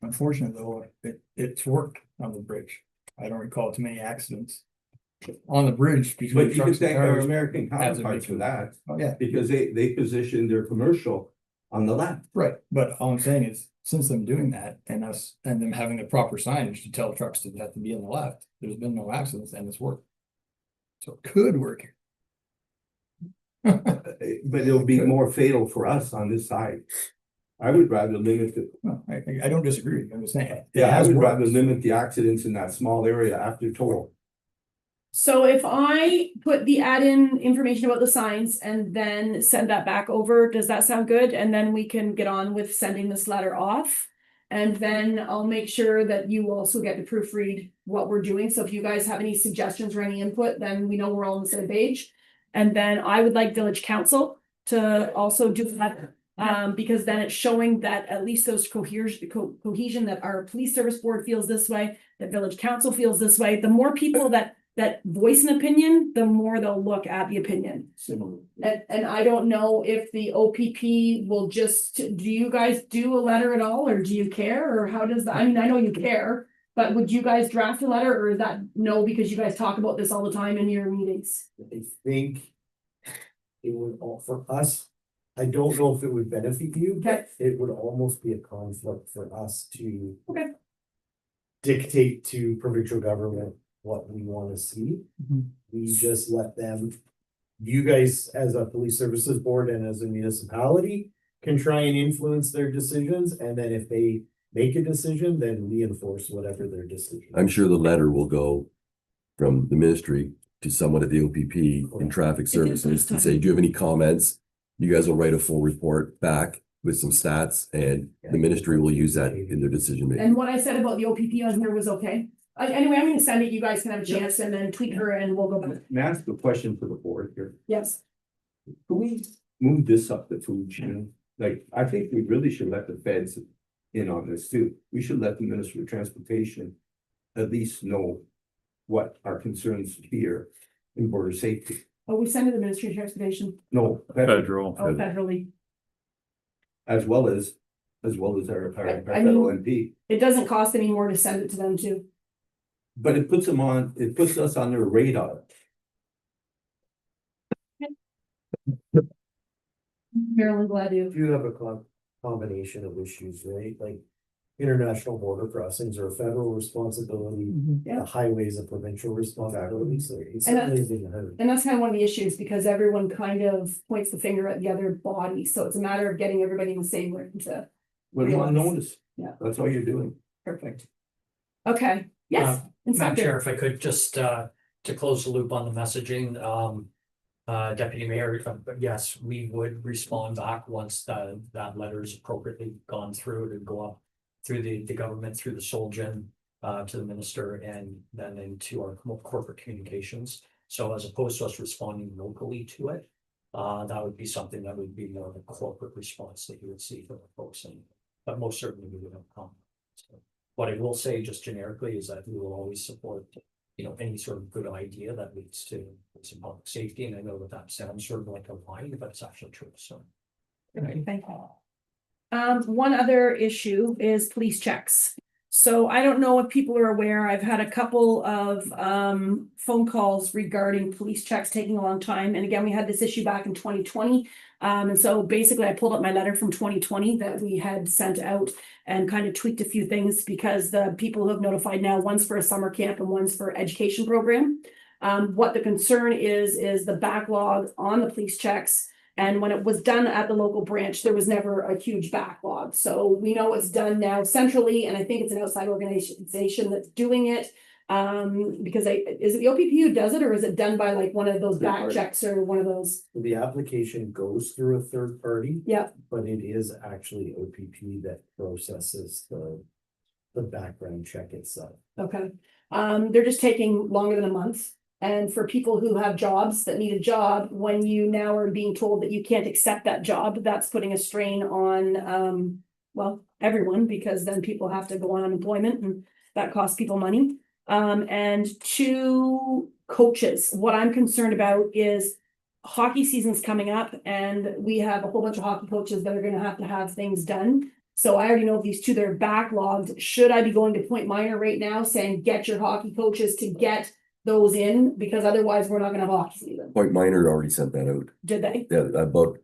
Unfortunately, though, it's worked on the bridge. I don't recall too many accidents on the bridge between But you can trucks and thank our cars. American hasn't counterparts been- for that, Oh, yeah, because they positioned their commercial on the left. right. But all I'm saying is, since them doing that and them having the proper signage to tell trucks to have to be on the left, there's been no accidents and it's worked. So it could work. But it'll be more fatal for us on this side. I would rather limit the, No, I don't disagree. I'm just saying. it yeah, I has would worked. rather limit the accidents in that small area after toll. So if I put the add-in information about the signs and then send that back over, does that sound good? And then we can get on with sending this letter off. And then I'll make sure that you also get to proofread what we're doing. So if you guys have any suggestions or any input, then we know we're all on the same page. And then I would like village council to also do that. Because then it's showing that at least those cohesion that our police service board feels this way, that village council feels this way. The more people that voice an opinion, the more they'll look at the opinion. Similar. And I don't know if the OPP will just, do you guys do a letter at all, or do you care, or how does that, I mean, I know you care. But would you guys draft a letter, or is that no, because you guys talk about this all the time in your meetings? I think it would all, for us, I don't know if it would benefit you, Okay. but it would almost be a conflict for us to Okay. dictate to provincial government what we wanna see. Mhm. We just let them, you guys as a police services board and as a municipality can try and influence their decisions, and then if they make a decision, then we enforce whatever their decision. I'm sure the letter will go from the ministry to someone at the OPP in traffic services to say, do you have any comments? You guys will write a full report back with some stats, and the ministry will use that in their decision making. And what I said about the OPP on here was okay. Anyway, I'm gonna send it, you guys can have a chance and then tweet her and we'll go back. May I ask a question for the board here? Yes. Can we move this up the food chain? Like, I think we really should let the feds in on this too. We should let the Ministry of Transportation at least know what our concerns here in border safety. Oh, we send it to the Ministry of Transportation, No, Federal. oh, federally. as well as our I federal mean- MP. It doesn't cost any more to send it to them too. But it puts us on their radar. Marilyn Gladu. You have a combination of issues, right? Like international border crossings are a federal responsibility. Mhm. Yeah. The highway is a provincial responsibility, so it's And that- certainly been heard. And that's kind of one of the issues, because everyone kind of points the finger at the other body, so it's a matter of getting everybody in the same room to, What do you want to notice? Yeah. That's all you're doing. perfect. Okay, yes. Madam Inspector. Chair, if I could just, to close the loop on the messaging, Deputy Mayor, yes, we would respond back once that letter is appropriately gone through to go up through the government, through the Solgen, to the minister, and then into our corporate communications. So as opposed to us responding locally to it, that would be something that would be more of a corporate response that you would see from the folks, but most certainly we would have come. So what I will say just generically is that we will always support, any sort of good idea that leads to some public safety, and I know that sounds sort of like a line, but it's actually true, so. Thank you. One other issue is police checks. So I don't know if people are aware, I've had a couple of phone calls regarding police checks taking a long time. And again, we had this issue back in 2020. And so basically I pulled up my letter from 2020 that we had sent out and kind of tweaked a few things, because the people who have notified now, one's for a summer camp and one's for education program. What the concern is the backlog on the police checks. And when it was done at the local branch, there was never a huge backlog. So we know it's done now centrally, and I think it's an outside organization that's doing it. Because is it the OPP who does it, or is it done by like one of those back party. checks or one of those? The application goes through a third party. Yeah. But it is actually OPP that processes the background check itself. Okay, they're just taking longer than a month. And for people who have jobs that need a job, when you now are being told that you can't accept that job, that's putting a strain on well, everyone, because then people have to go on unemployment and that costs people money. And 2 coaches. What I'm concerned about is hockey season's coming up and we have a whole bunch of hockey coaches that are gonna have things done. So I already know these 2 that are backlogged. Should I be going to Point Minor right now saying, get your hockey coaches to get those in? Because otherwise we're not gonna have hockey season. Point Minor already sent that out. Did they? Yeah, about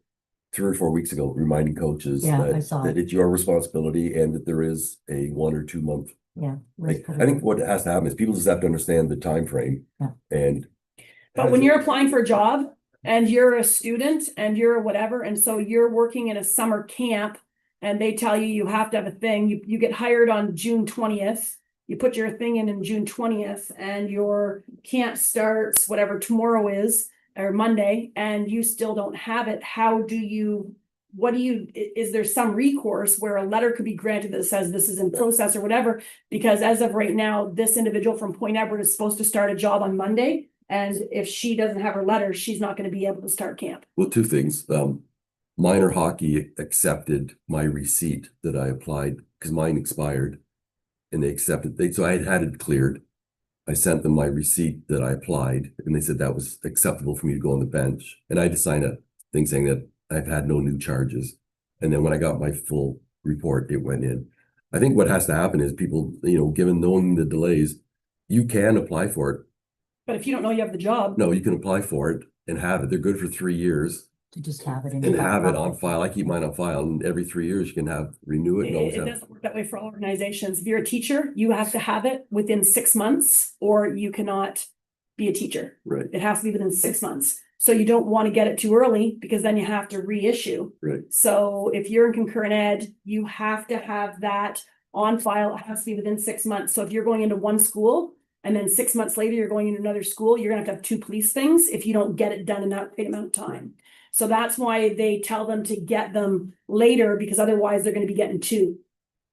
3 or 4 weeks ago, reminding coaches Yeah, I that, saw that it. it's your responsibility and that there is a 1 or 2 month. Yeah. Like, I think what has to happen is people just have to understand the time frame. Yeah. And But when you're applying for a job and you're a student and you're whatever, and so you're working in a summer camp and they tell you you have to have a thing, you get hired on June 20th. You put your thing in June 20th and your camp starts whatever tomorrow is or Monday and you still don't have it. How do you, is there some recourse where a letter could be granted that says this is in process or whatever? Because as of right now, this individual from Point Edward is supposed to start a job on Monday. And if she doesn't have her letter, she's not gonna be able to start camp. well, 2 things. Minor hockey accepted my receipt that I applied because mine expired. And they accepted, so I had it cleared. I sent them my receipt that I applied and they said that was acceptable for me to go on the bench. And I had to sign a thing saying that I've had no new charges. And then when I got my full report, it went in. I think what has to happen is people, given knowing the delays, you can apply for it. But if you don't know you have the job, No, you can apply for it and have it. They're good for 3 years To just have it in. and your have it back on pocket. file. I keep mine on file and every 3 years you can renew it and always it have. doesn't work that way for all organizations. If you're a teacher, you have to have it within 6 months or you cannot be a teacher. Right, It has to be within 6 months. So you don't want to get it too early because then you have to reissue. right. So if you're in concurrent ed, you have to have that on file. It has to be within 6 months. So if you're going into one school and then 6 months later, you're going into another school, you're gonna have 2 police things if you don't get it done in that amount of time. So that's why they tell them to get them later because otherwise they're gonna be getting 2.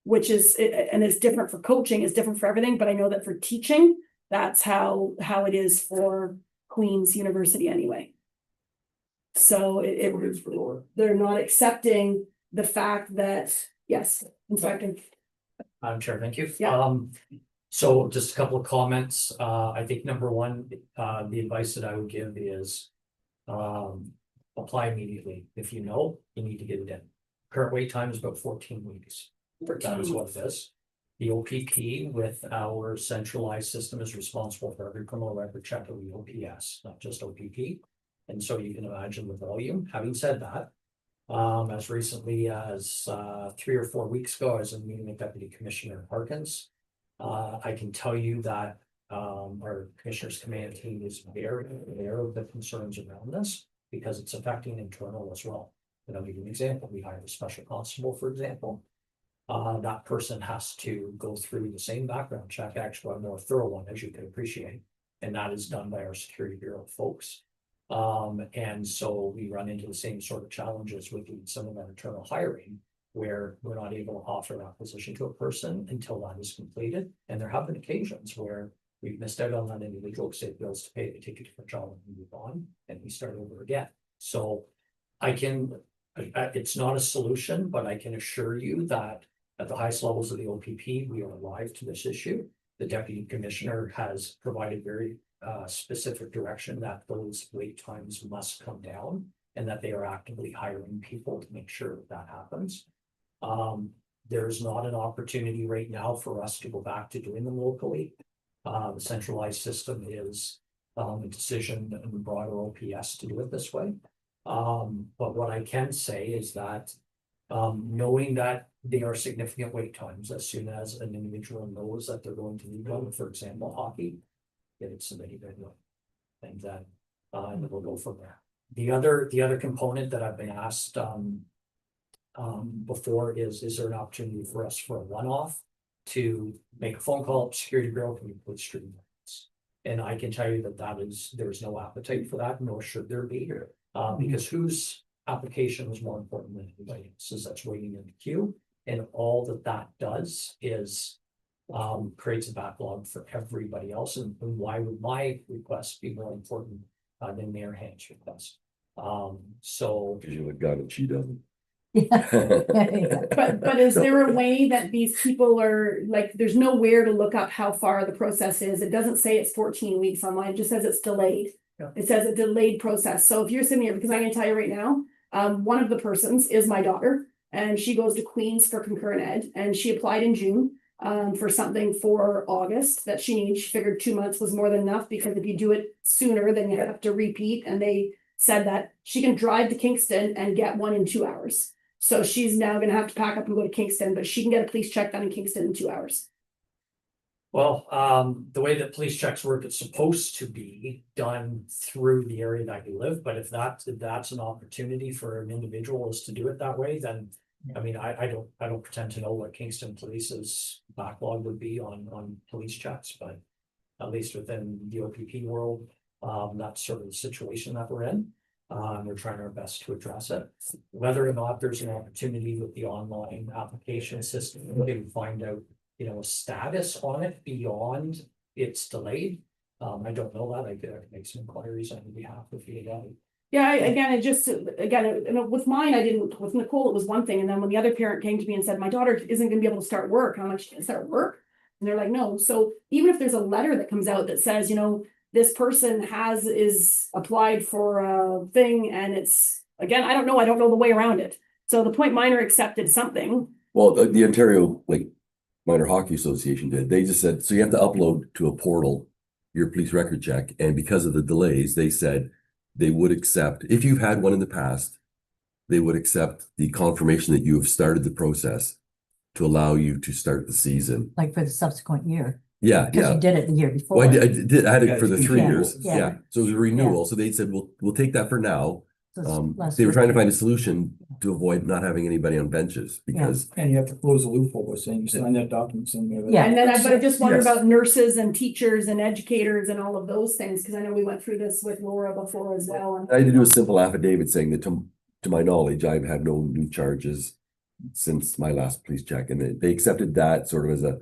Which is, and it's different for coaching, it's different for everything, but I know that for teaching, that's how it is for Queen's University anyway. So they're not accepting the fact that, yes, Inspector. Madam Chair, thank you. Yeah. So just a couple of comments. I think number 1, the advice that I would give is apply immediately. If you know, you need to get it in. Current wait time is about 14 weeks. That is what it is. The OPP with our centralized system is responsible for every criminal record check of the OPS, not just OPP. And so you can imagine the volume. Having said that, as recently as 3 or 4 weeks ago, I was in a meeting with Deputy Commissioner Harkins. I can tell you that our Commissioner's Command team is very aware of the concerns around this because it's affecting internal as well. And I'll give you an example. We hired a special constable, for example. That person has to go through the same background check, actually a more thorough one, as you can appreciate. And that is done by our Security Bureau folks. And so we run into the same sort of challenges with some of that internal hiring, where we're not able to offer that position to a person until that is completed. And there have been occasions where we've missed out on that individual because they have bills to pay, they take a different job and move on, and we start over again. So it's not a solution, but I can assure you that at the highest levels of the OPP, we are alive to this issue. The Deputy Commissioner has provided very specific direction that those wait times must come down and that they are actively hiring people to make sure that happens. There's not an opportunity right now for us to go back to doing them locally. The centralized system is a decision and we brought our OPS to do it this way. But what I can say is that knowing that there are significant wait times, as soon as an individual knows that they're going to need one, for example, hockey, get it submitted right away. And then we'll go from there. The other component that I've been asked before is there an opportunity for us for a one-off to make a phone call up to Security Bureau, can we put stream lights? And I can tell you that there's no appetite for that, nor should there be, because whose application is more important than anybody else's that's waiting in the queue. And all that does is creates a backlog for everybody else. And why would my request be more important than Mayor Hand's request? So Because you let God and she doesn't. Yeah. But is there a way that these people are, like, there's nowhere to look up how far the process is? It doesn't say it's 14 weeks online, it just says it's delayed. Yeah. It says a delayed process. So if you're sitting here, because I can tell you right now, one of the persons is my daughter, and she goes to Queens for concurrent ed, and she applied in June for something for August that she needs. She figured 2 months was more than enough, because if you do it sooner, then you have to repeat, and they said that she can drive to Kingston and get one in 2 hours. So she's now gonna have to pack up and go to Kingston, but she can get a police check done in Kingston in 2 hours. Well, the way that police checks work, it's supposed to be done through the area that you live, but if that's an opportunity for an individual is to do it that way, then. I mean, I don't pretend to know what Kingston Police's backlog would be on police checks, but. At least within the OPP world, that's sort of the situation that we're in. We're trying our best to address it. Whether or not there's an opportunity with the online application system, to find out, a status on it beyond it's delayed. I don't know that. I could make some inquiries on behalf of VAW. Yeah, with mine, I didn't, with Nicole, it was one thing, and then when the other parent came to me and said, my daughter isn't gonna be able to start work, and I'm like, she can start work? And they're like, no, so even if there's a letter that comes out that says, this person is applied for a thing, and it's, again, I don't know the way around it. So the Point Minor accepted something. Well, the Ontario, Minor Hockey Association did, they just said, so you have to upload to a portal your police record check, and because of the delays, they said they would accept, if you've had one in the past, they would accept the confirmation that you have started the process to allow you to start the season. Like for the subsequent year, Yeah, because yeah. you did it the year before. Well, I had it for the 3 Yeah, years, yeah. yeah, so it was a renewal, so they said, we'll take that for now. So it's less They were trying to work. find a solution to avoid not having anybody on benches, because And you have to close the loophole by saying you sign that document saying that. Yeah. And then I just wonder Yes. about nurses and teachers and educators and all of those things, because I know we went through this with Laura before as well. And I had to do a simple affidavit saying that to my knowledge, I've had no new charges since my last police check, and they accepted that sort of as a,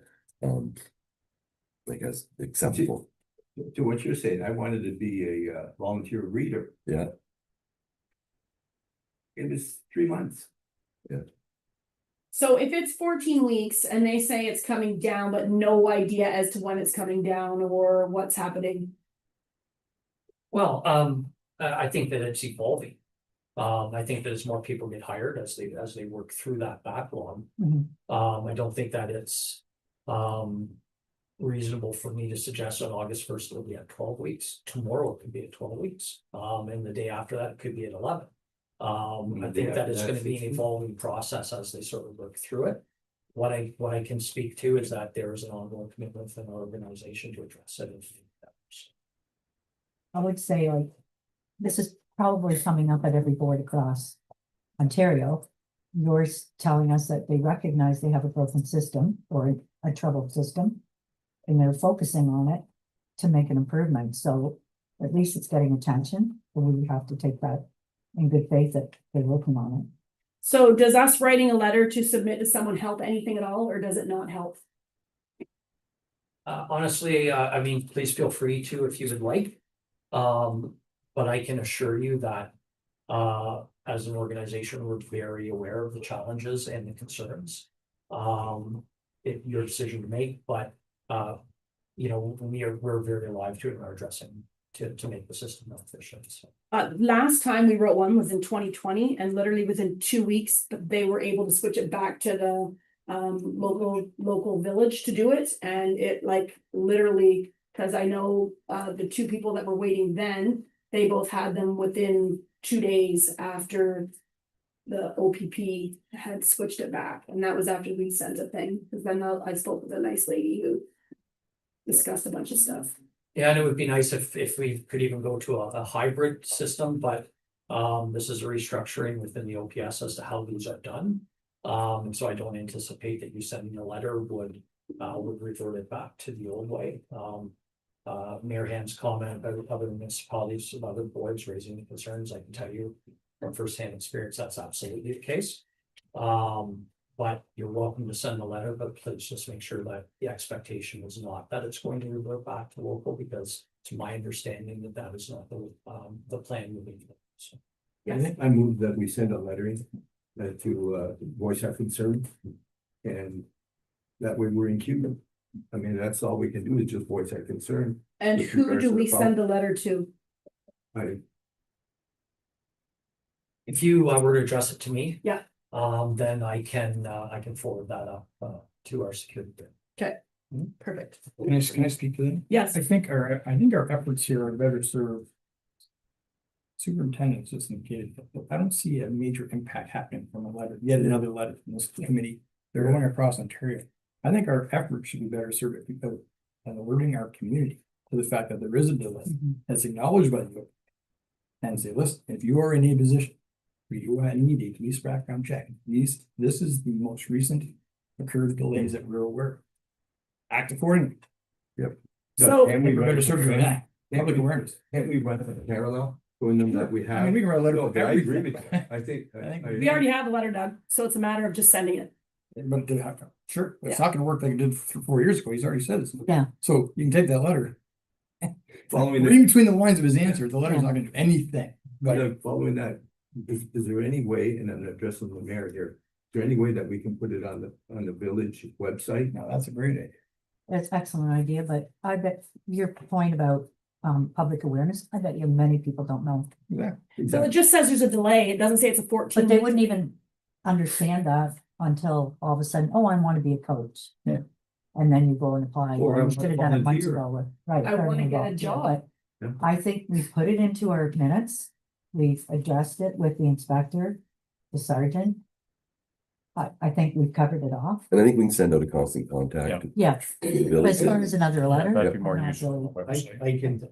I guess, acceptable. To what you're saying, I wanted to be a volunteer reader. Yeah. It was 3 months. so if it's 14 weeks and they say it's coming down, but no idea as to when it's coming down or what's happening. Well, I think that it's evolving. I think that as more people get hired, as they work through that backlog. Mhm. I don't think that it's, reasonable for me to suggest on August 1st it'll be at 12 weeks. Tomorrow it could be at 12 weeks. And the day after that it could be at 11. I think that it's gonna be an evolving process as they sort of work through it. What I can speak to is that there is an ongoing commitment from our organization to address it. I would say this is probably coming up at every board across Ontario. Yours telling us that they recognize they have a broken system or a troubled system. And they're focusing on it to make an improvement, so at least it's getting attention, but we have to take that in good faith that they're working on it. So does us writing a letter to submit to someone help anything at all, or does it not help? Honestly, I mean, please feel free to if you would like. But I can assure you that, as an organization, we're very aware of the challenges and the concerns. It's your decision to make, but, we're very alive to it and are addressing to make the system more efficient, so. Last time we wrote one was in 2020, and literally within 2 weeks, they were able to switch it back to the local village to do it, and it literally, because I know the two people that were waiting then, they both had them within 2 days after the OPP had switched it back, and that was after we sent a thing, because then I spoke with a nice lady who discussed a bunch of stuff. Yeah, and it would be nice if we could even go to a hybrid system, but this is a restructuring within the OPS as to how these are done. And so I don't anticipate that you sending a letter would revert it back to the old way. Mayor Hand's comment about other municipalities of other boards raising the concerns, I can tell you from firsthand experience, that's absolutely the case. But you're welcome to send a letter, but please just make sure that the expectation is not that it's going to revert back to local, because it's my understanding that that is not the plan moving forward. So, I think I moved that we send a letter in to voice our concern. And that way we're in Cuba. I mean, that's all we can do is just voice our concern. And With who regards do to the we send the letter to? I, If you were to address it to me. Yeah. Then I can forward that up to our security. Perfect. Can I speak to that? Yes, I think our efforts here are better served. Superintendent just indicated, that I don't see a major impact happening from a letter, yet another letter from this committee. They're going across Ontario. I think our efforts should be better served because alerting our community to the fact that there is a delay that's acknowledged by you. And say, listen, if you are in a position where you need a police background check, this is the most recent occurred delays that we're aware of. Act accordingly. so, and We we better serve doing that. Public awareness. Can't we run a parallel going them that we I have? mean, we can write a letter. No, for but I agree everything. with you. I think. I think we already have the letter, Doug, so it's a matter of just sending it. But it did happen. Sure, but it's not gonna work like it did 4 years ago. He's already said it. Yeah. So you can take that letter. Following that, Reading between the lines of his answer, the letter's not gonna do anything. but following that, is there any way, and I'm addressing the mayor here, is there any way that we can put it on the village website? Now, that's a great idea. That's an excellent idea, but I bet your point about public awareness, I bet you many people don't know. Yeah. So it just says there's a delay. It doesn't say it's a 14. But they wouldn't even understand that until all of a sudden, oh, I want to be a coach. Yeah. And then you go and apply. Or You I should have done it months volunteer. ago. Right. I or wanna get a volunteer, job. but Yeah. I think we put it into our minutes. We've addressed it with the inspector, the sergeant. I think we've covered it off. And I think we can send out a constant contact. Yeah, to the but village. as far as another letter. That'd be I'm more not useful. really-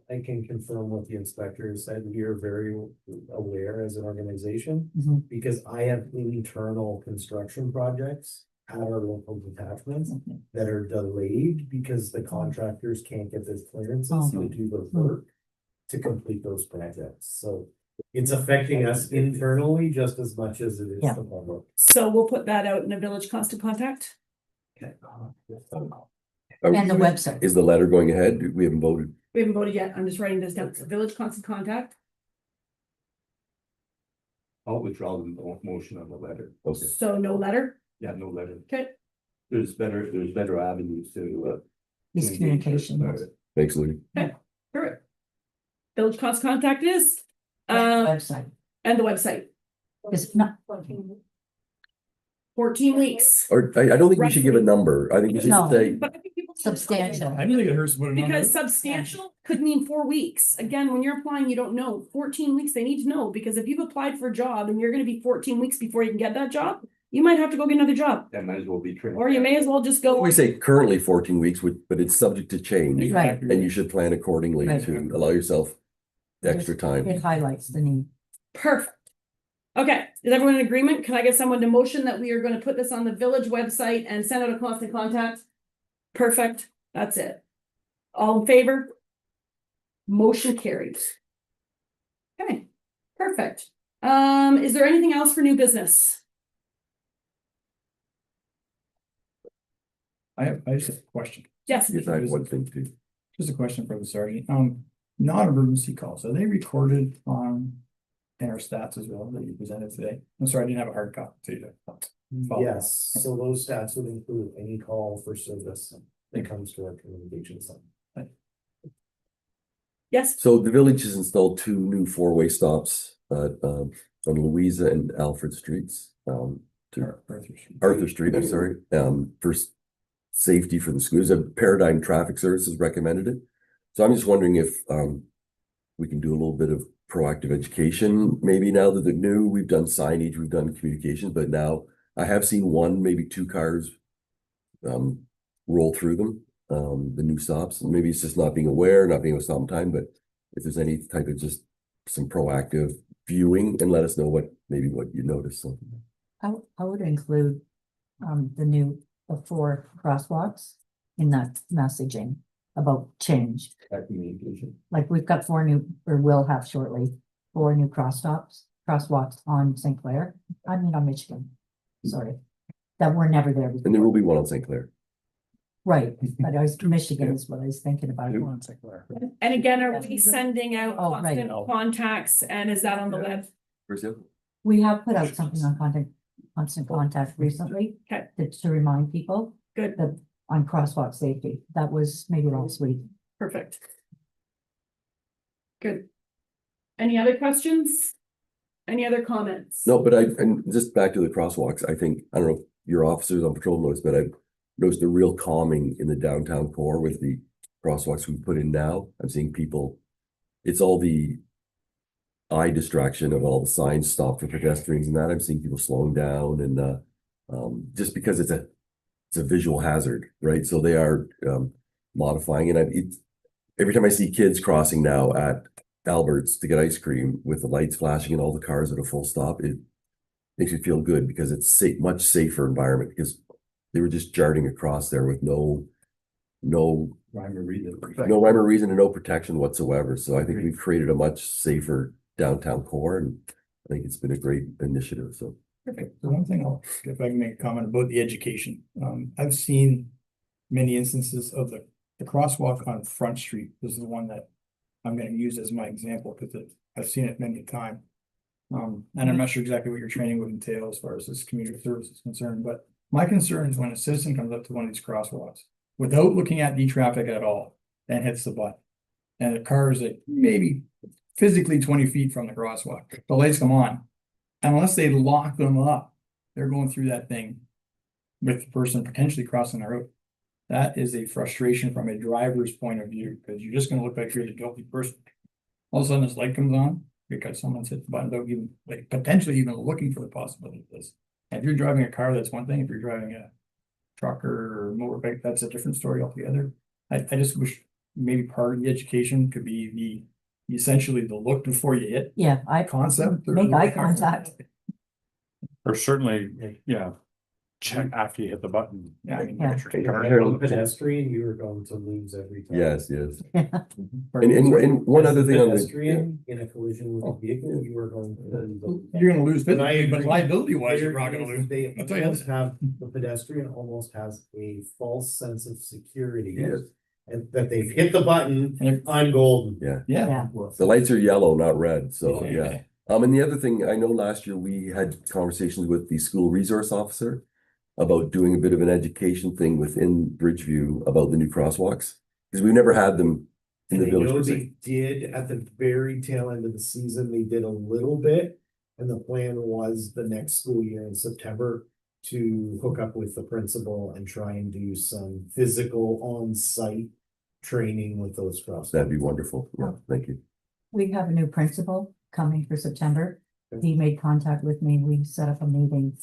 I can confirm what the inspector said. We are very aware as an organization. Mhm. Because I have internal construction projects at our local detachments that are delayed because the contractors can't get their clearances to do the work to complete those projects. So it's affecting us internally just as much as it is Yeah. the public. So we'll put that out in a village constant contact. Are And the we- website. Is the letter going ahead? We haven't voted. We haven't voted yet. I'm just writing this down. So village constant contact. I'll withdraw the motion on the letter. Okay. So no letter. Yeah, no letter. Okay. There's better avenues to. These engage communications. with, Thanks, Louis. Perfect. Village constant contact is, Website. and the website. It's not, 14 weeks. Or I don't think we should give a number. I think we should No. say, But I think people. substantial. I didn't think it hurts to put it on. Because there. substantial could mean 4 weeks. Again, when you're applying, you don't know. 14 weeks, they need to know, because if you've applied for a job and you're gonna be 14 weeks before you can get that job, you might have to go get another job. That might as well be true. Or you may as well just go. we say currently 14 weeks, but it's subject to change. Right. And you should plan accordingly Right. to allow yourself extra time. It highlights the need. Perfect. Okay, is everyone in agreement? Can I get someone to motion that we are gonna put this on the village website and send out a constant contact? Perfect, that's it. All in favor? Motion carries. Okay, perfect. Is there anything else for new business? I just have a question. Yes, Yes, I have one thing too. Just a question for the sergeant. Non-emergency calls, are they recorded on in our stats as well that you presented today? I'm sorry, I didn't have a hard copy to you. Follow. Yes, so those stats would include any call for service that comes to our communication center. yes, So the village has installed 2 new 4-way stops on Louisa and Alfred Streets. To Arthur Street, I'm sorry, for safety for the schools. Paradigm Traffic Services recommended it. So I'm just wondering if we can do a little bit of proactive education, maybe now that they're new. We've done signage, we've done communications, but now I have seen 1, maybe 2 cars roll through them, the new stops. And maybe it's just not being aware, not being able to stop in time, but if there's any type of just some proactive viewing, and let us know what you noticed. So I would include the 4 crosswalks in that messaging about change. That communication. Like we've got 4 new, or will have shortly, 4 new crosswalks on St. Clair. I mean, on Michigan, sorry. That were never there before. and there will be one on St. Clair. Right, but Michigan is what I was thinking about. and again, are we sending out Oh, right. constant contacts, and is that on the web? Where's the other? We have put out something on content. constant contact recently. Okay. To remind people Good, that on crosswalk safety. That was maybe last week. perfect. Good. Any other questions? Any other comments? No, but and just back to the crosswalks, I think, I don't know if your officers on patrol noticed, but I've noticed a real calming in the downtown core with the crosswalks we put in now. I'm seeing people, it's all the eye distraction of all the signs stopped for pedestrians and that. I'm seeing people slowing down and just because it's a visual hazard, right? So they are modifying it. Every time I see kids crossing now at Albert's to get ice cream with the lights flashing and all the cars at a full stop, it makes me feel good because it's much safer environment because they were just darting across there with no Rhyme or reason. rhyme or reason and no protection whatsoever. So I think we've created a much safer downtown core, and I think it's been a great initiative. So Perfect. The one thing if I can make a comment about the education, I've seen many instances of the crosswalk on Front Street. This is the one that I'm gonna use as my example because I've seen it many times. And I'm not sure exactly what your training would entail as far as this community service is concerned, but my concern is when a citizen comes up to one of these crosswalks without looking at the traffic at all and hits the button. And the car is like maybe physically 20 feet from the crosswalk, the lights come on. Unless they lock them up, they're going through that thing with the person potentially crossing the road. That is a frustration from a driver's point of view, because you're just gonna look like you're the guilty person. All of a sudden this light comes on because someone's hit the button without even, like, potentially even looking for the possibility of this. And if you're driving a car, that's one thing. If you're driving a trucker or motorbike, that's a different story altogether. I just wish maybe part of the education could be essentially the look before you hit Yeah, I concept. make eye contact. Or certainly, yeah, check after you hit the button. Yeah, I mean, Yeah. If you're a pedestrian, you are going to lose every time. yes. pardon me, And one As other a thing on the pedestrian in a collision with a vehicle, you are going to lose. you're gonna lose, But I physically, but agree. liability wise, you're not gonna lose. They I'll tell you almost that. have, the pedestrian almost has a false sense of security. Yes. And that they've hit the button, And if- I'm golden. Yeah. Yeah. The lights are yellow, not red. So Okay. yeah. And the other thing, I know last year we had conversations with the school resource officer about doing a bit of an education thing within Bridgeview about the new crosswalks, because we've never had them in And the I village. know per se. they did at the very tail end of the season, they did a little bit. And the plan was the next school year in September to hook up with the principal and try and do some physical on-site training with those crosswalks. That'd be wonderful. Yeah, thank you. We have a new principal coming for September. He made contact with me. We set up a meeting.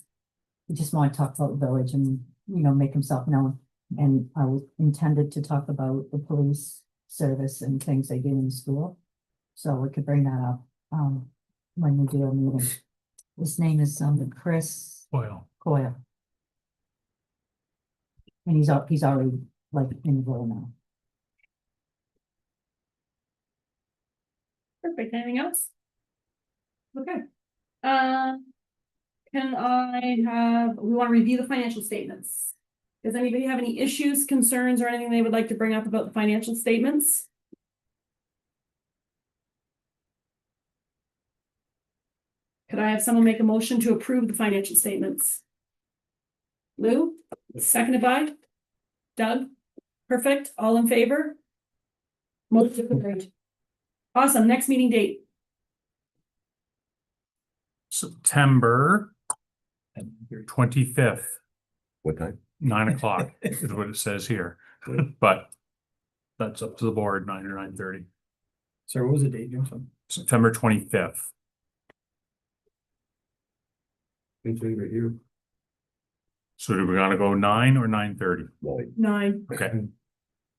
We just want to talk about the village and, make himself known. And I intended to talk about the police service and things they do in the school. So we could bring that up, when we do a meeting. His name is, Chris Well, Coyle. And he's already like in the role now. Perfect. Anything else? Okay. Can we want to review the financial statements? Does anybody have any issues, concerns, or anything they would like to bring up about the financial statements? Could I have someone make a motion to approve the financial statements? Lou, seconded by Doug. Perfect. All in favor? Motion carried. Awesome. Next meeting date. September 25th, What time? 9 o'clock is what it says here, but that's up to the board, 9 or 9:30. So what was the date, Jim? September 25th. It's right here. So do we gotta go 9 or 9:30? 9. Okay,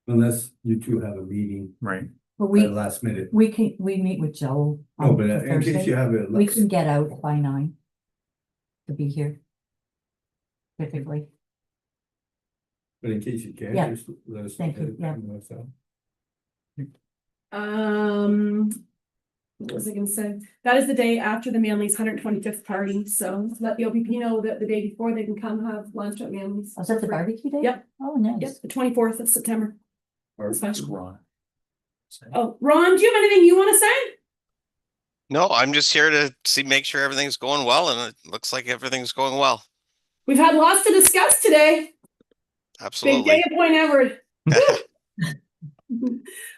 Unless you two have a meeting But right. at we the last minute. we meet with Joe. No, on but in case Thursday. you have it. We can get out by 9. To be here. Typically, But in case you can't, Yeah. just let us. Thank you, yeah. What was I gonna say? That is the day after the Manly's 125th party, so let the OPP know that the day before they can come have lunch at Manly's. was that the barbecue day? Yep. Oh, nice. Yep, the 24th of September. That's fine. Ron. Oh, Ron, do you have anything you wanna say? No, I'm just here to make sure everything's going well, and it looks like everything's going well. We've had lots to discuss today. Big day Absolutely. at Point Edward.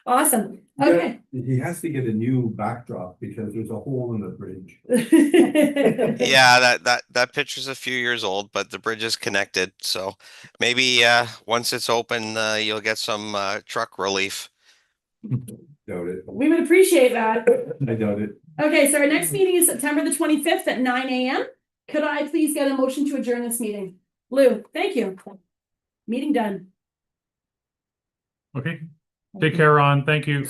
Awesome. Okay. He has to get a new backdrop because there's a hole in the bridge. Yeah, that picture's a few years old, but the bridge is connected. So maybe once it's open, you'll get some truck relief. Doubt it. We would appreciate that. I doubt it. Okay, so our next meeting is September the 25th at 9 a.m. Could I please get a motion to adjourn this meeting? Lou, thank you. Meeting done. Okay, take care, Ron. Thank you.